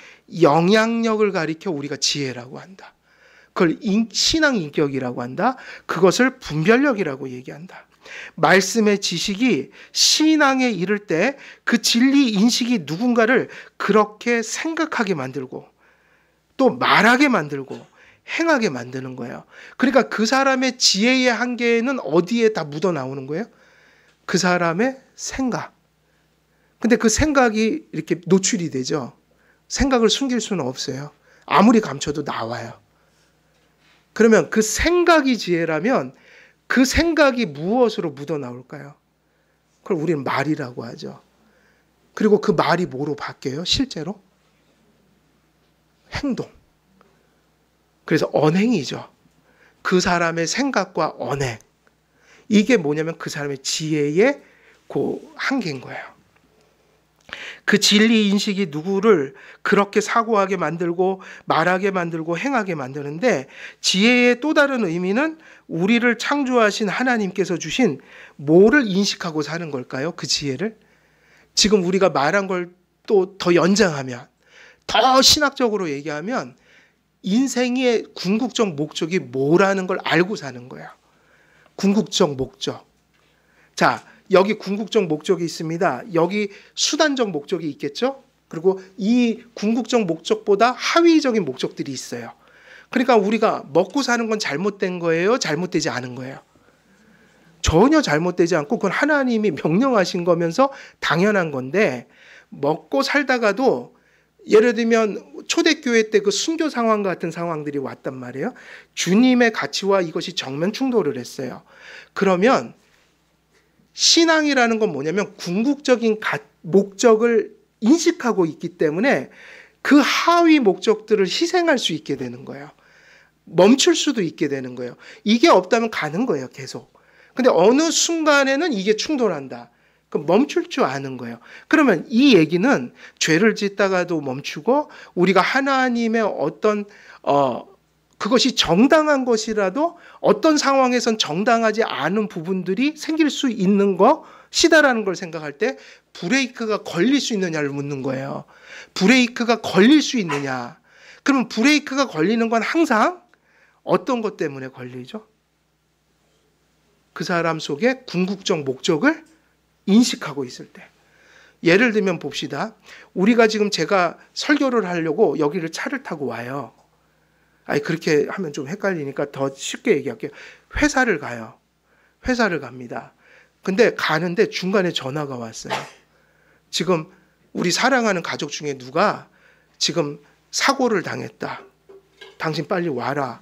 영향력을 가리켜 우리가 지혜라고 한다. 그걸 신앙 인격이라고 한다. 그것을 분별력이라고 얘기한다. 말씀의 지식이 신앙에 이를 때 그 진리 인식이 누군가를 그렇게 생각하게 만들고 또 말하게 만들고 행하게 만드는 거예요. 그러니까 그 사람의 지혜의 한계는 어디에 다 묻어 나오는 거예요? 그 사람의 생각. 근데 그 생각이 이렇게 노출이 되죠. 생각을 숨길 수는 없어요. 아무리 감춰도 나와요. 그러면 그 생각이 지혜라면 그 생각이 무엇으로 묻어 나올까요? 그걸 우리는 말이라고 하죠. 그리고 그 말이 뭐로 바뀌어요? 실제로? 행동. 그래서 언행이죠. 그 사람의 생각과 언행. 이게 뭐냐면 그 사람의 지혜의 그 한계인 거예요. 그 진리 인식이 누구를 그렇게 사고하게 만들고 말하게 만들고 행하게 만드는데, 지혜의 또 다른 의미는 우리를 창조하신 하나님께서 주신 뭐를 인식하고 사는 걸까요? 그 지혜를. 지금 우리가 말한 걸 또 더 연장하면, 더 신학적으로 얘기하면 인생의 궁극적 목적이 뭐라는 걸 알고 사는 거예요. 궁극적 목적. 자, 여기 궁극적 목적이 있습니다. 여기 수단적 목적이 있겠죠? 그리고 이 궁극적 목적보다 하위적인 목적들이 있어요. 그러니까 우리가 먹고 사는 건 잘못된 거예요? 잘못되지 않은 거예요? 전혀 잘못되지 않고 그건 하나님이 명령하신 거면서 당연한 건데, 먹고 살다가도 예를 들면 초대교회 때 그 순교 상황 같은 상황들이 왔단 말이에요. 주님의 가치와 이것이 정면 충돌을 했어요. 그러면 신앙이라는 건 뭐냐면 궁극적인 목적을 인식하고 있기 때문에 그 하위 목적들을 희생할 수 있게 되는 거예요. 멈출 수도 있게 되는 거예요. 이게 없다면 가는 거예요, 계속. 근데 어느 순간에는 이게 충돌한다. 그럼 멈출 줄 아는 거예요. 그러면 이 얘기는 죄를 짓다가도 멈추고 우리가 하나님의 어떤 그것이 정당한 것이라도 어떤 상황에선 정당하지 않은 부분들이 생길 수 있는 것이다라는 걸 생각할 때 브레이크가 걸릴 수 있느냐를 묻는 거예요. 브레이크가 걸릴 수 있느냐. 그러면 브레이크가 걸리는 건 항상 어떤 것 때문에 걸리죠? 그 사람 속에 궁극적 목적을 인식하고 있을 때. 예를 들면 봅시다. 우리가 지금 제가 설교를 하려고 여기를 차를 타고 와요. 아니 그렇게 하면 좀 헷갈리니까 더 쉽게 얘기할게요. 회사를 가요. 회사를 갑니다. 근데 가는데 중간에 전화가 왔어요. 지금 우리 사랑하는 가족 중에 누가 지금 사고를 당했다. 당신 빨리 와라.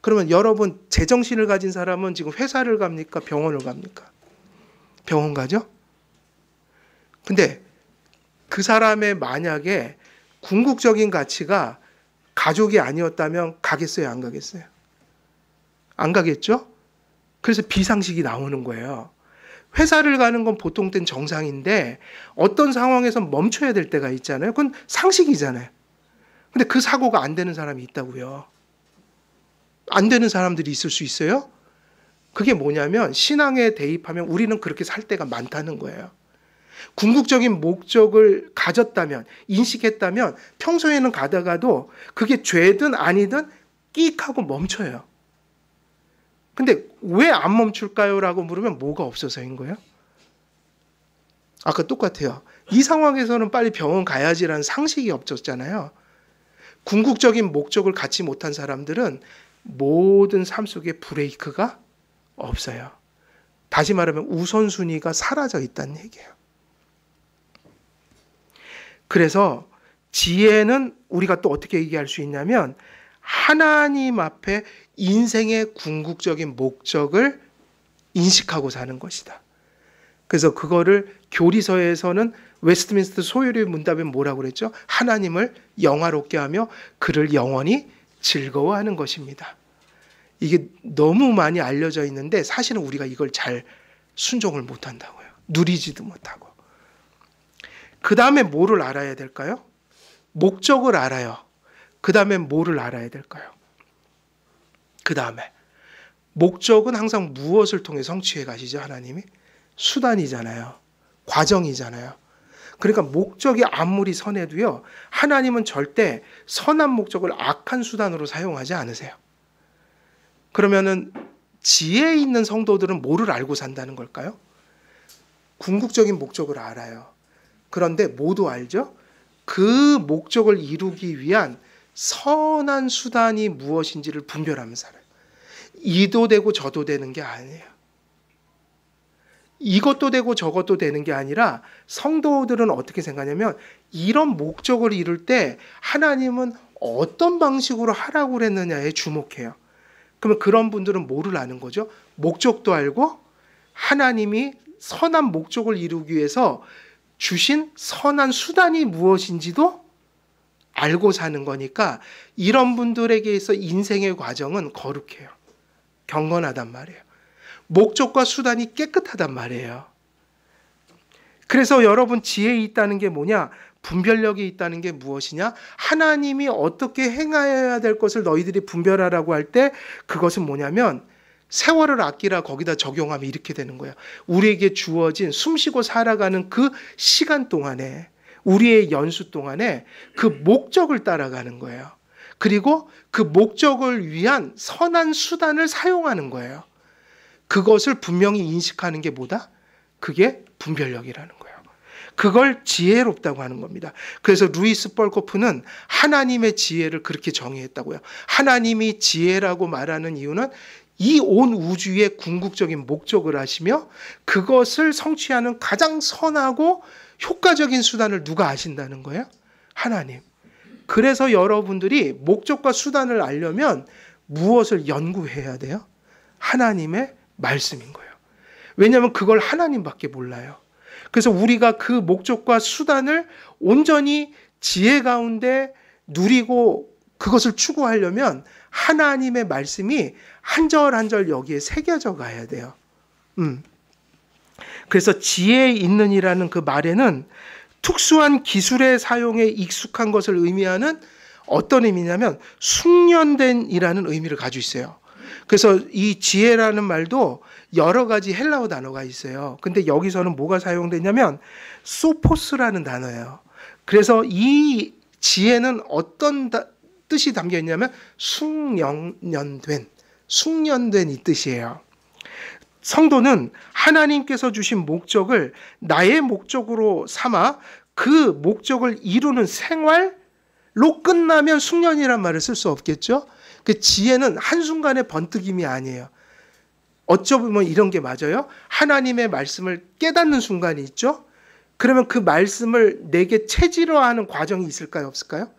그러면 여러분 제정신을 가진 사람은 지금 회사를 갑니까? 병원을 갑니까? 병원 가죠? 근데 그 사람의 만약에 궁극적인 가치가 가족이 아니었다면 가겠어요? 안 가겠어요? 안 가겠죠? 그래서 비상식이 나오는 거예요. 회사를 가는 건 보통 땐 정상인데 어떤 상황에서 멈춰야 될 때가 있잖아요. 그건 상식이잖아요. 근데 그 사고가 안 되는 사람이 있다고요. 안 되는 사람들이 있을 수 있어요? 그게 뭐냐면 신앙에 대입하면 우리는 그렇게 살 때가 많다는 거예요. 궁극적인 목적을 가졌다면, 인식했다면 평소에는 가다가도 그게 죄든 아니든 끼익 하고 멈춰요. 근데 왜 안 멈출까요? 라고 물으면 뭐가 없어서인 거예요? 아까 똑같아요. 이 상황에서는 빨리 병원 가야지라는 상식이 없었잖아요. 궁극적인 목적을 갖지 못한 사람들은 모든 삶 속에 브레이크가 없어요. 다시 말하면 우선순위가 사라져 있다는 얘기예요. 그래서 지혜는 우리가 또 어떻게 얘기할 수 있냐면 하나님 앞에 인생의 궁극적인 목적을 인식하고 사는 것이다. 그래서 그거를 교리서에서는 웨스트민스터 소유리 문답에 뭐라고 그랬죠? 하나님을 영화롭게 하며 그를 영원히 즐거워하는 것입니다. 이게 너무 많이 알려져 있는데 사실은 우리가 이걸 잘 순종을 못한다고요. 누리지도 못하고. 그 다음에 뭐를 알아야 될까요? 목적을 알아요. 그 다음에 뭐를 알아야 될까요? 그 다음에 목적은 항상 무엇을 통해 성취해 가시죠? 하나님이? 수단이잖아요. 과정이잖아요. 그러니까 목적이 아무리 선해도요, 하나님은 절대 선한 목적을 악한 수단으로 사용하지 않으세요. 그러면은 지혜 있는 성도들은 뭐를 알고 산다는 걸까요? 궁극적인 목적을 알아요. 그런데 모두 알죠? 그 목적을 이루기 위한 선한 수단이 무엇인지를 분별하면서 살아요. 이도 되고 저도 되는 게 아니에요. 이것도 되고 저것도 되는 게 아니라 성도들은 어떻게 생각하냐면 이런 목적을 이룰 때 하나님은 어떤 방식으로 하라고 그랬느냐에 주목해요. 그러면 그런 분들은 뭐를 아는 거죠? 목적도 알고 하나님이 선한 목적을 이루기 위해서 주신 선한 수단이 무엇인지도 알고 사는 거니까 이런 분들에게 있어 인생의 과정은 거룩해요. 경건하단 말이에요. 목적과 수단이 깨끗하단 말이에요. 그래서 여러분 지혜에 있다는 게 뭐냐? 분별력이 있다는 게 무엇이냐? 하나님이 어떻게 행하여야 될 것을 너희들이 분별하라고 할 때 그것은 뭐냐면 세월을 아끼라 거기다 적용하면 이렇게 되는 거예요. 우리에게 주어진 숨쉬고 살아가는 그 시간 동안에 우리의 연수 동안에 그 목적을 따라가는 거예요. 그리고 그 목적을 위한 선한 수단을 사용하는 거예요. 그것을 분명히 인식하는 게 뭐다? 그게 분별력이라는 거예요. 그걸 지혜롭다고 하는 겁니다. 그래서 루이스 뻘코프는 하나님의 지혜를 그렇게 정의했다고요. 하나님이 지혜라고 말하는 이유는 이 온 우주의 궁극적인 목적을 아시며 그것을 성취하는 가장 선하고 효과적인 수단을 누가 아신다는 거예요? 하나님. 그래서 여러분들이 목적과 수단을 알려면 무엇을 연구해야 돼요? 하나님의 말씀인 거예요. 왜냐하면 그걸 하나님밖에 몰라요. 그래서 우리가 그 목적과 수단을 온전히 지혜 가운데 누리고 그것을 추구하려면 하나님의 말씀이 한 절 한 절 여기에 새겨져 가야 돼요. 그래서 지혜 있는이라는 그 말에는 특수한 기술의 사용에 익숙한 것을 의미하는 어떤 의미냐면 숙련된이라는 의미를 가지고 있어요. 그래서 이 지혜라는 말도 여러 가지 헬라어 단어가 있어요. 근데 여기서는 뭐가 사용되냐면 소포스라는 단어예요. 그래서 이 지혜는 어떤 뜻이 담겨 있냐면 숙련된 이 뜻이에요. 성도는 하나님께서 주신 목적을 나의 목적으로 삼아 그 목적을 이루는 생활로 끝나면 숙련이란 말을 쓸 수 없겠죠. 그 지혜는 한순간의 번뜩임이 아니에요. 어쩌면 이런 게 맞아요. 하나님의 말씀을 깨닫는 순간이 있죠. 그러면 그 말씀을 내게 체질화하는 과정이 있을까요? 없을까요?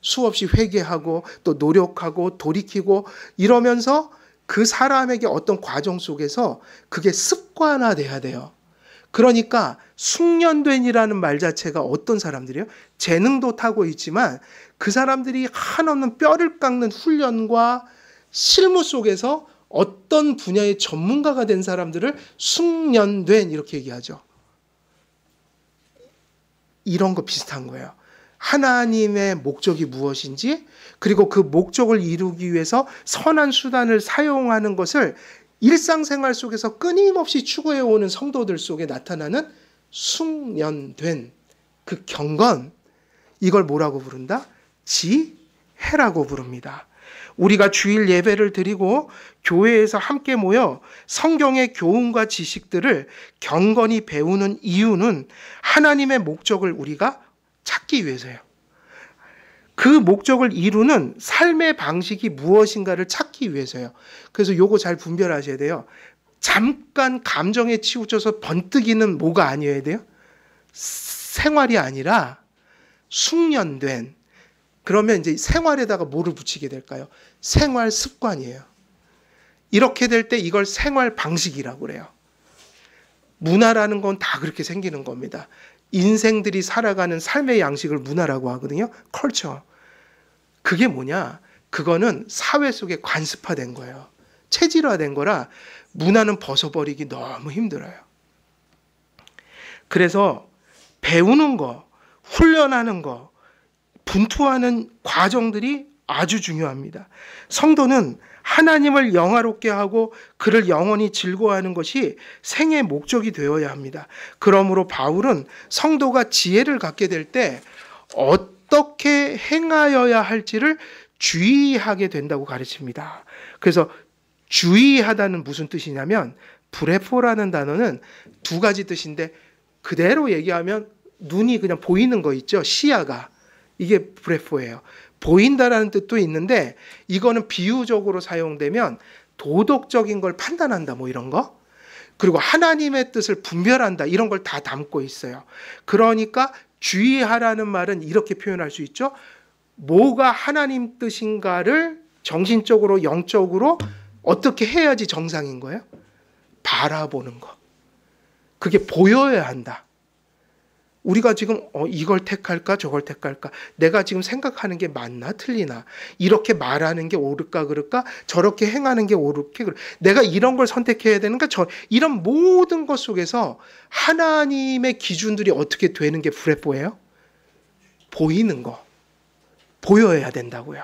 수없이 회개하고 또 노력하고 돌이키고 이러면서 그 사람에게 어떤 과정 속에서 그게 습관화돼야 돼요. 그러니까 숙련된이라는 말 자체가 어떤 사람들이에요? 재능도 타고 있지만 그 사람들이 한없는 뼈를 깎는 훈련과 실무 속에서 어떤 분야의 전문가가 된 사람들을 숙련된 이렇게 얘기하죠. 이런 거 비슷한 거예요. 하나님의 목적이 무엇인지 그리고 그 목적을 이루기 위해서 선한 수단을 사용하는 것을 일상생활 속에서 끊임없이 추구해오는 성도들 속에 나타나는 숙련된 그 경건, 이걸 뭐라고 부른다? 지혜라고 부릅니다. 우리가 주일 예배를 드리고 교회에서 함께 모여 성경의 교훈과 지식들을 경건히 배우는 이유는 하나님의 목적을 우리가 찾기 위해서예요. 그 목적을 이루는 삶의 방식이 무엇인가를 찾기 위해서요. 그래서 요거 잘 분별하셔야 돼요. 잠깐 감정에 치우쳐서 번뜩이는 뭐가 아니어야 돼요. 생활이 아니라 숙련된, 그러면 이제 생활에다가 뭐를 붙이게 될까요? 생활 습관이에요. 이렇게 될 때 이걸 생활 방식이라고 그래요. 문화라는 건 다 그렇게 생기는 겁니다. 인생들이 살아가는 삶의 양식을 문화라고 하거든요. 컬처. 그게 뭐냐? 그거는 사회 속에 관습화된 거예요. 체질화된 거라 문화는 벗어버리기 너무 힘들어요. 그래서 배우는 거, 훈련하는 거, 분투하는 과정들이 아주 중요합니다. 성도는 하나님을 영화롭게 하고 그를 영원히 즐거워하는 것이 생의 목적이 되어야 합니다. 그러므로 바울은 성도가 지혜를 갖게 될 때 어떻게 행하여야 할지를 주의하게 된다고 가르칩니다. 그래서 주의하다는 무슨 뜻이냐면 브레포라는 단어는 두 가지 뜻인데 그대로 얘기하면 눈이 그냥 보이는 거 있죠. 시야가. 이게 브레포예요. 보인다라는 뜻도 있는데 이거는 비유적으로 사용되면 도덕적인 걸 판단한다 뭐 이런 거. 그리고 하나님의 뜻을 분별한다 이런 걸 다 담고 있어요. 그러니까 주의하라는 말은 이렇게 표현할 수 있죠. 뭐가 하나님 뜻인가를 정신적으로 영적으로 어떻게 해야지 정상인 거예요? 바라보는 거. 그게 보여야 한다. 우리가 지금 이걸 택할까 저걸 택할까, 내가 지금 생각하는 게 맞나 틀리나, 이렇게 말하는 게 옳을까 그럴까, 저렇게 행하는 게 옳을까, 내가 이런 걸 선택해야 되는가, 이런 모든 것 속에서 하나님의 기준들이 어떻게 되는 게 브레포예요? 보이는 거, 보여야 된다고요.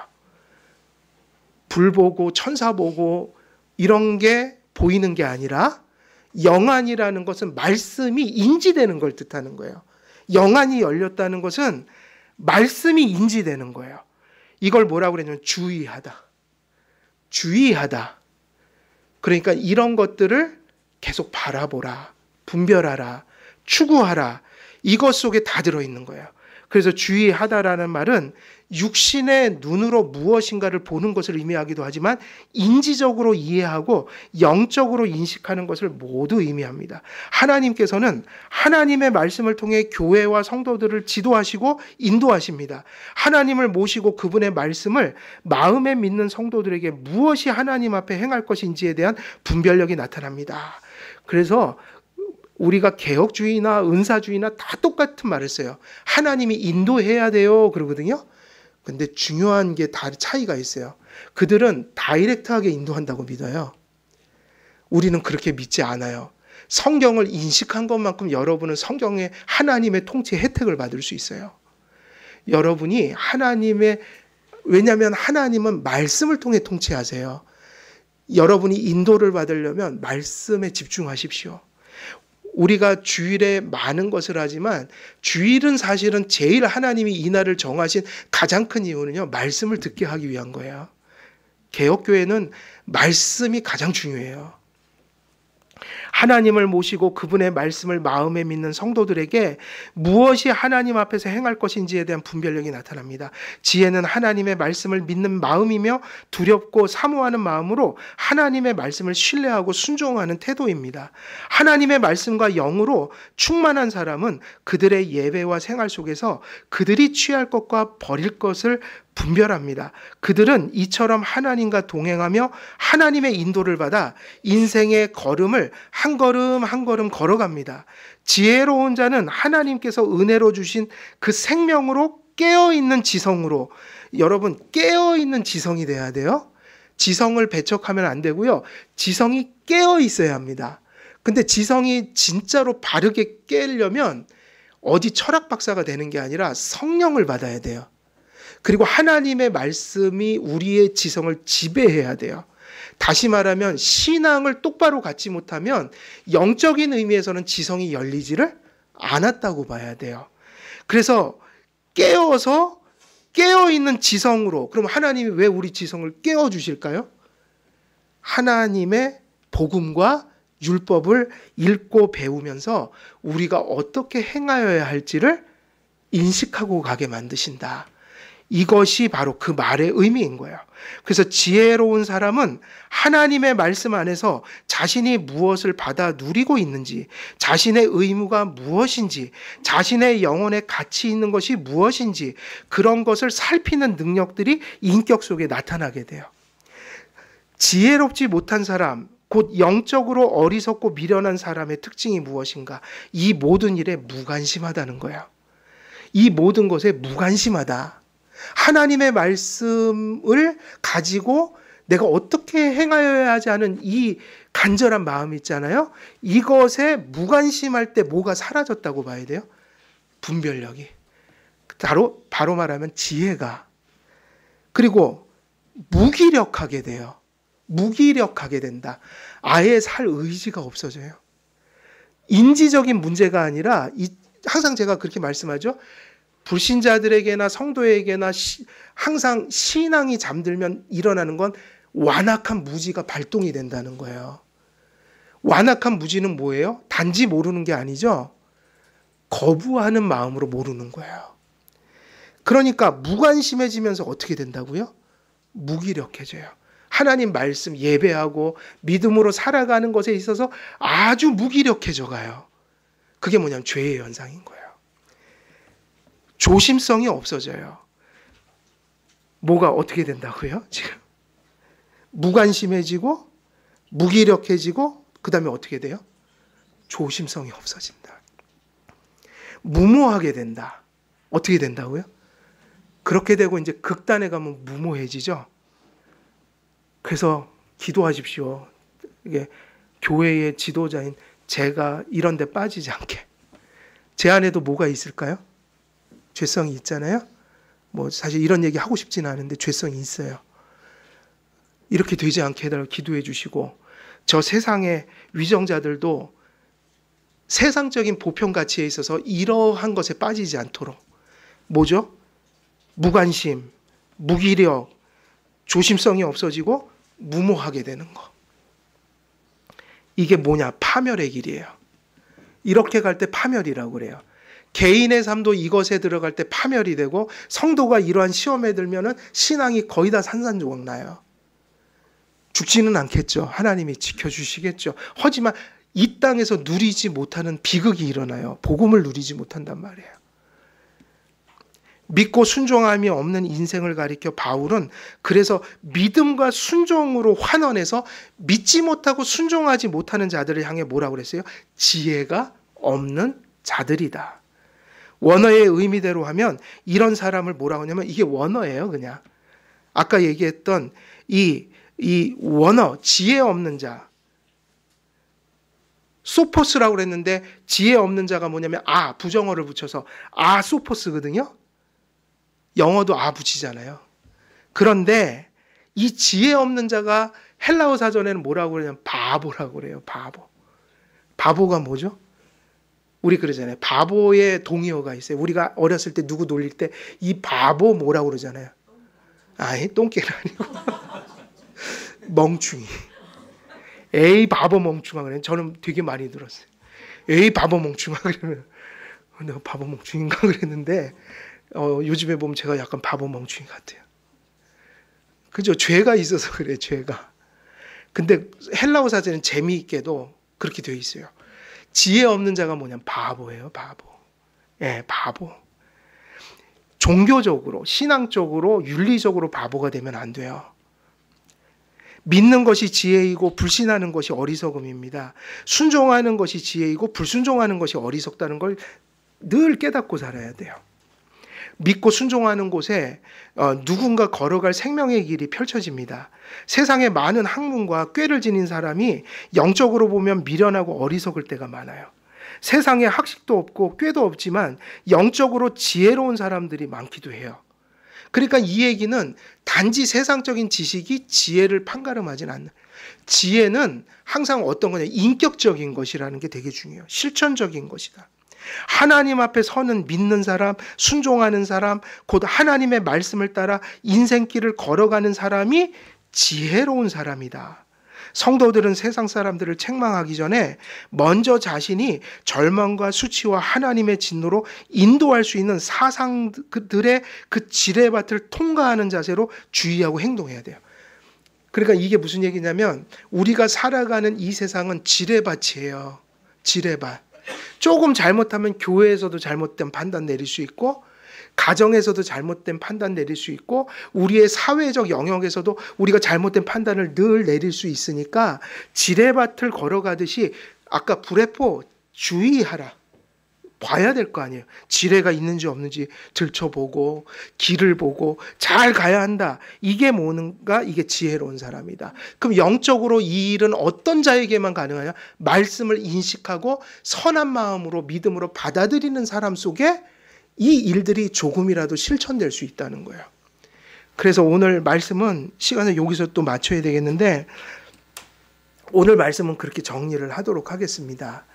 불 보고 천사 보고 이런 게 보이는 게 아니라 영안이라는 것은 말씀이 인지되는 걸 뜻하는 거예요. 영안이 열렸다는 것은 말씀이 인지되는 거예요. 이걸 뭐라고 그랬냐면 주의하다. 주의하다. 그러니까 이런 것들을 계속 바라보라, 분별하라, 추구하라. 이것 속에 다 들어있는 거예요. 그래서 주의하다라는 말은 육신의 눈으로 무엇인가를 보는 것을 의미하기도 하지만 인지적으로 이해하고 영적으로 인식하는 것을 모두 의미합니다. 하나님께서는 하나님의 말씀을 통해 교회와 성도들을 지도하시고 인도하십니다. 하나님을 모시고 그분의 말씀을 마음에 믿는 성도들에게 무엇이 하나님 앞에 행할 것인지에 대한 분별력이 나타납니다. 그래서 우리가 개혁주의나 은사주의나 다 똑같은 말을 써요. 하나님이 인도해야 돼요 그러거든요. 근데 중요한 게 다 차이가 있어요. 그들은 다이렉트하게 인도한다고 믿어요. 우리는 그렇게 믿지 않아요. 성경을 인식한 것만큼 여러분은 성경의 하나님의 통치 혜택을 받을 수 있어요. 여러분이 왜냐하면 하나님은 말씀을 통해 통치하세요. 여러분이 인도를 받으려면 말씀에 집중하십시오. 우리가 주일에 많은 것을 하지만 주일은 사실은 제일 하나님이 이날을 정하신 가장 큰 이유는요, 말씀을 듣게 하기 위한 거예요. 개혁교회는 말씀이 가장 중요해요. 하나님을 모시고 그분의 말씀을 마음에 믿는 성도들에게 무엇이 하나님 앞에서 행할 것인지에 대한 분별력이 나타납니다. 지혜는 하나님의 말씀을 믿는 마음이며 두렵고 사모하는 마음으로 하나님의 말씀을 신뢰하고 순종하는 태도입니다. 하나님의 말씀과 영으로 충만한 사람은 그들의 예배와 생활 속에서 그들이 취할 것과 버릴 것을 분별합니다. 그들은 이처럼 하나님과 동행하며 하나님의 인도를 받아 인생의 걸음을 한 걸음 한 걸음 걸어갑니다. 지혜로운 자는 하나님께서 은혜로 주신 그 생명으로 깨어있는 지성으로, 여러분 깨어있는 지성이 돼야 돼요. 지성을 배척하면 안 되고요. 지성이 깨어있어야 합니다. 근데 지성이 진짜로 바르게 깨려면 어디 철학 박사가 되는 게 아니라 성령을 받아야 돼요. 그리고 하나님의 말씀이 우리의 지성을 지배해야 돼요. 다시 말하면 신앙을 똑바로 갖지 못하면 영적인 의미에서는 지성이 열리지를 않았다고 봐야 돼요. 그래서 깨어서 깨어있는 지성으로, 그럼 하나님이 왜 우리 지성을 깨워주실까요? 하나님의 복음과 율법을 읽고 배우면서 우리가 어떻게 행하여야 할지를 인식하고 가게 만드신다. 이것이 바로 그 말의 의미인 거예요. 그래서 지혜로운 사람은 하나님의 말씀 안에서 자신이 무엇을 받아 누리고 있는지, 자신의 의무가 무엇인지, 자신의 영혼의 가치 있는 것이 무엇인지, 그런 것을 살피는 능력들이 인격 속에 나타나게 돼요. 지혜롭지 못한 사람, 곧 영적으로 어리석고 미련한 사람의 특징이 무엇인가? 이 모든 일에 무관심하다는 거예요. 이 모든 것에 무관심하다. 하나님의 말씀을 가지고 내가 어떻게 행하여야 하지 않은 이 간절한 마음 있잖아요. 이것에 무관심할 때 뭐가 사라졌다고 봐야 돼요? 분별력이. 바로 말하면 지혜가. 그리고 무기력하게 돼요. 무기력하게 된다. 아예 살 의지가 없어져요. 인지적인 문제가 아니라 항상 제가 그렇게 말씀하죠. 불신자들에게나 성도에게나 항상 신앙이 잠들면 일어나는 건 완악한 무지가 발동이 된다는 거예요. 완악한 무지는 뭐예요? 단지 모르는 게 아니죠. 거부하는 마음으로 모르는 거예요. 그러니까 무관심해지면서 어떻게 된다고요? 무기력해져요. 하나님 말씀 예배하고 믿음으로 살아가는 것에 있어서 아주 무기력해져 가요. 그게 뭐냐면 죄의 현상인 거예요. 조심성이 없어져요. 뭐가 어떻게 된다고요? 지금 무관심해지고 무기력해지고 그 다음에 어떻게 돼요? 조심성이 없어진다. 무모하게 된다. 어떻게 된다고요? 그렇게 되고 이제 극단에 가면 무모해지죠. 그래서 기도하십시오. 이게 교회의 지도자인 제가 이런 데 빠지지 않게. 제 안에도 뭐가 있을까요? 죄성이 있잖아요. 뭐 사실 이런 얘기 하고 싶지는 않은데 죄성이 있어요. 이렇게 되지 않게 해달라고 기도해 주시고, 저 세상의 위정자들도 세상적인 보편 가치에 있어서 이러한 것에 빠지지 않도록, 뭐죠? 무관심, 무기력, 조심성이 없어지고 무모하게 되는 거. 이게 뭐냐? 파멸의 길이에요. 이렇게 갈 때 파멸이라고 그래요. 개인의 삶도 이것에 들어갈 때 파멸이 되고, 성도가 이러한 시험에 들면은 신앙이 거의 다 산산조각 나요. 죽지는 않겠죠. 하나님이 지켜주시겠죠. 하지만 이 땅에서 누리지 못하는 비극이 일어나요. 복음을 누리지 못한단 말이에요. 믿고 순종함이 없는 인생을 가리켜 바울은 그래서 믿음과 순종으로 환원해서 믿지 못하고 순종하지 못하는 자들을 향해 뭐라고 그랬어요? 지혜가 없는 자들이다. 원어의 의미대로 하면 이런 사람을 뭐라고 하냐면, 이게 원어예요. 그냥 아까 얘기했던 이 원어, 지혜 없는 자, 소포스라고 그랬는데 지혜 없는 자가 뭐냐면 부정어를 붙여서 소포스거든요. 영어도 붙이잖아요. 그런데 이 지혜 없는 자가 헬라어 사전에는 뭐라고 그러냐면 바보라고 그래요. 바보. 바보가 뭐죠? 우리 그러잖아요. 바보의 동의어가 있어요. 우리가 어렸을 때 누구 놀릴 때 이 바보 뭐라고 그러잖아요. 똥개는 아니고 멍충이. 에이 바보 멍충아 그래. 저는 되게 많이 들었어요. 에이 바보 멍충아 그러면 내가 바보 멍충인가 그랬는데 요즘에 보면 제가 약간 바보 멍충이 같아요. 그죠? 죄가 있어서 그래. 죄가. 근데 헬라어 사전은 재미있게도 그렇게 되어 있어요. 지혜 없는 자가 뭐냐면 바보예요. 바보. 바보. 종교적으로, 신앙적으로, 윤리적으로 바보가 되면 안 돼요. 믿는 것이 지혜이고 불신하는 것이 어리석음입니다. 순종하는 것이 지혜이고 불순종하는 것이 어리석다는 걸 늘 깨닫고 살아야 돼요. 믿고 순종하는 곳에 누군가 걸어갈 생명의 길이 펼쳐집니다. 세상에 많은 학문과 꾀를 지닌 사람이 영적으로 보면 미련하고 어리석을 때가 많아요. 세상에 학식도 없고 꾀도 없지만 영적으로 지혜로운 사람들이 많기도 해요. 그러니까 이 얘기는 단지 세상적인 지식이 지혜를 판가름하진 않는, 지혜는 항상 어떤 거냐, 인격적인 것이라는 게 되게 중요해요. 실천적인 것이다. 하나님 앞에 서는 믿는 사람, 순종하는 사람, 곧 하나님의 말씀을 따라 인생길을 걸어가는 사람이 지혜로운 사람이다. 성도들은 세상 사람들을 책망하기 전에 먼저 자신이 절망과 수치와 하나님의 진노로 인도할 수 있는 사상들의 그 지뢰밭을 통과하는 자세로 주의하고 행동해야 돼요. 그러니까 이게 무슨 얘기냐면 우리가 살아가는 이 세상은 지뢰밭이에요. 지뢰밭. 조금 잘못하면 교회에서도 잘못된 판단 내릴 수 있고, 가정에서도 잘못된 판단 내릴 수 있고, 우리의 사회적 영역에서도 우리가 잘못된 판단을 늘 내릴 수 있으니까 지뢰밭을 걸어가듯이 아까 불회포 주의하라. 봐야 될 거 아니에요. 지뢰가 있는지 없는지 들춰보고 길을 보고 잘 가야 한다. 이게 뭔가? 이게 지혜로운 사람이다. 그럼 영적으로 이 일은 어떤 자에게만 가능하냐? 말씀을 인식하고 선한 마음으로 믿음으로 받아들이는 사람 속에 이 일들이 조금이라도 실천될 수 있다는 거예요. 그래서 오늘 말씀은 시간을 여기서 또 맞춰야 되겠는데, 오늘 말씀은 그렇게 정리를 하도록 하겠습니다.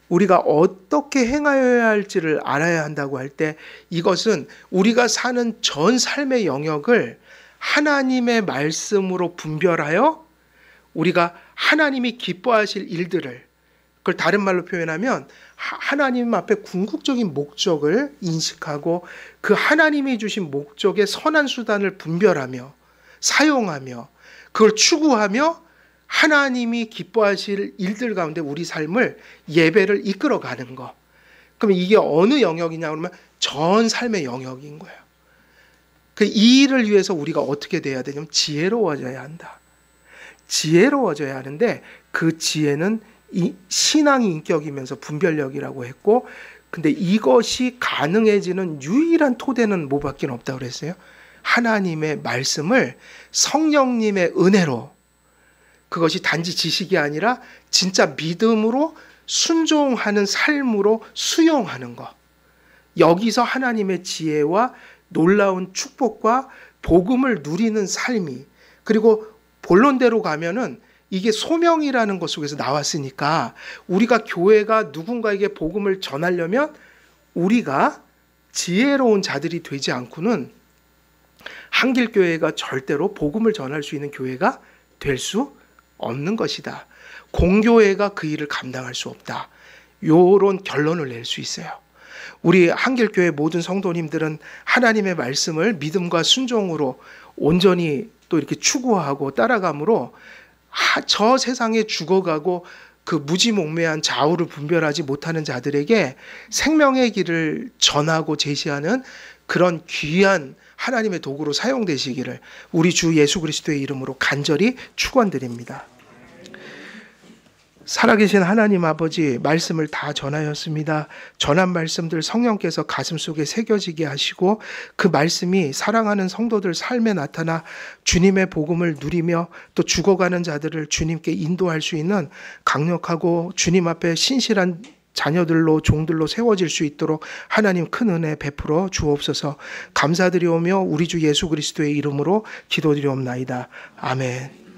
우리가 어떻게 행하여야 할지를 알아야 한다고 할 때, 이것은 우리가 사는 전 삶의 영역을 하나님의 말씀으로 분별하여 우리가 하나님이 기뻐하실 일들을, 그걸 다른 말로 표현하면 하나님 앞에 궁극적인 목적을 인식하고 그 하나님이 주신 목적의 선한 수단을 분별하며 사용하며 그걸 추구하며 하나님이 기뻐하실 일들 가운데 우리 삶을, 예배를 이끌어가는 것. 그럼 이게 어느 영역이냐 그러면 전 삶의 영역인 거예요. 이 일을 위해서 우리가 어떻게 돼야 되냐면 지혜로워져야 한다. 지혜로워져야 하는데 그 지혜는 이 신앙의 인격이면서 분별력이라고 했고, 근데 이것이 가능해지는 유일한 토대는 뭐밖에 없다고 그랬어요? 하나님의 말씀을 성령님의 은혜로, 그것이 단지 지식이 아니라 진짜 믿음으로 순종하는 삶으로 수용하는 것. 여기서 하나님의 지혜와 놀라운 축복과 복음을 누리는 삶이, 그리고 본론대로 가면은 이게 소명이라는 것 속에서 나왔으니까 우리가 교회가 누군가에게 복음을 전하려면 우리가 지혜로운 자들이 되지 않고는 한길교회가 절대로 복음을 전할 수 있는 교회가 될 수 없는 것이다. 공교회가 그 일을 감당할 수 없다. 요런 결론을 낼 수 있어요. 우리 한길교회 모든 성도님들은 하나님의 말씀을 믿음과 순종으로 온전히 또 이렇게 추구하고 따라감으로 저 세상에 죽어가고 그 무지몽매한 좌우를 분별하지 못하는 자들에게 생명의 길을 전하고 제시하는 그런 귀한 하나님의 도구로 사용되시기를 우리 주 예수 그리스도의 이름으로 간절히 축원드립니다. 살아계신 하나님 아버지, 말씀을 다 전하였습니다. 전한 말씀들 성령께서 가슴속에 새겨지게 하시고 그 말씀이 사랑하는 성도들 삶에 나타나 주님의 복음을 누리며 또 죽어가는 자들을 주님께 인도할 수 있는 강력하고 주님 앞에 신실한 자녀들로 종들로 세워질 수 있도록 하나님 큰 은혜 베풀어 주옵소서. 감사드리오며 우리 주 예수 그리스도의 이름으로 기도드리옵나이다. 아멘.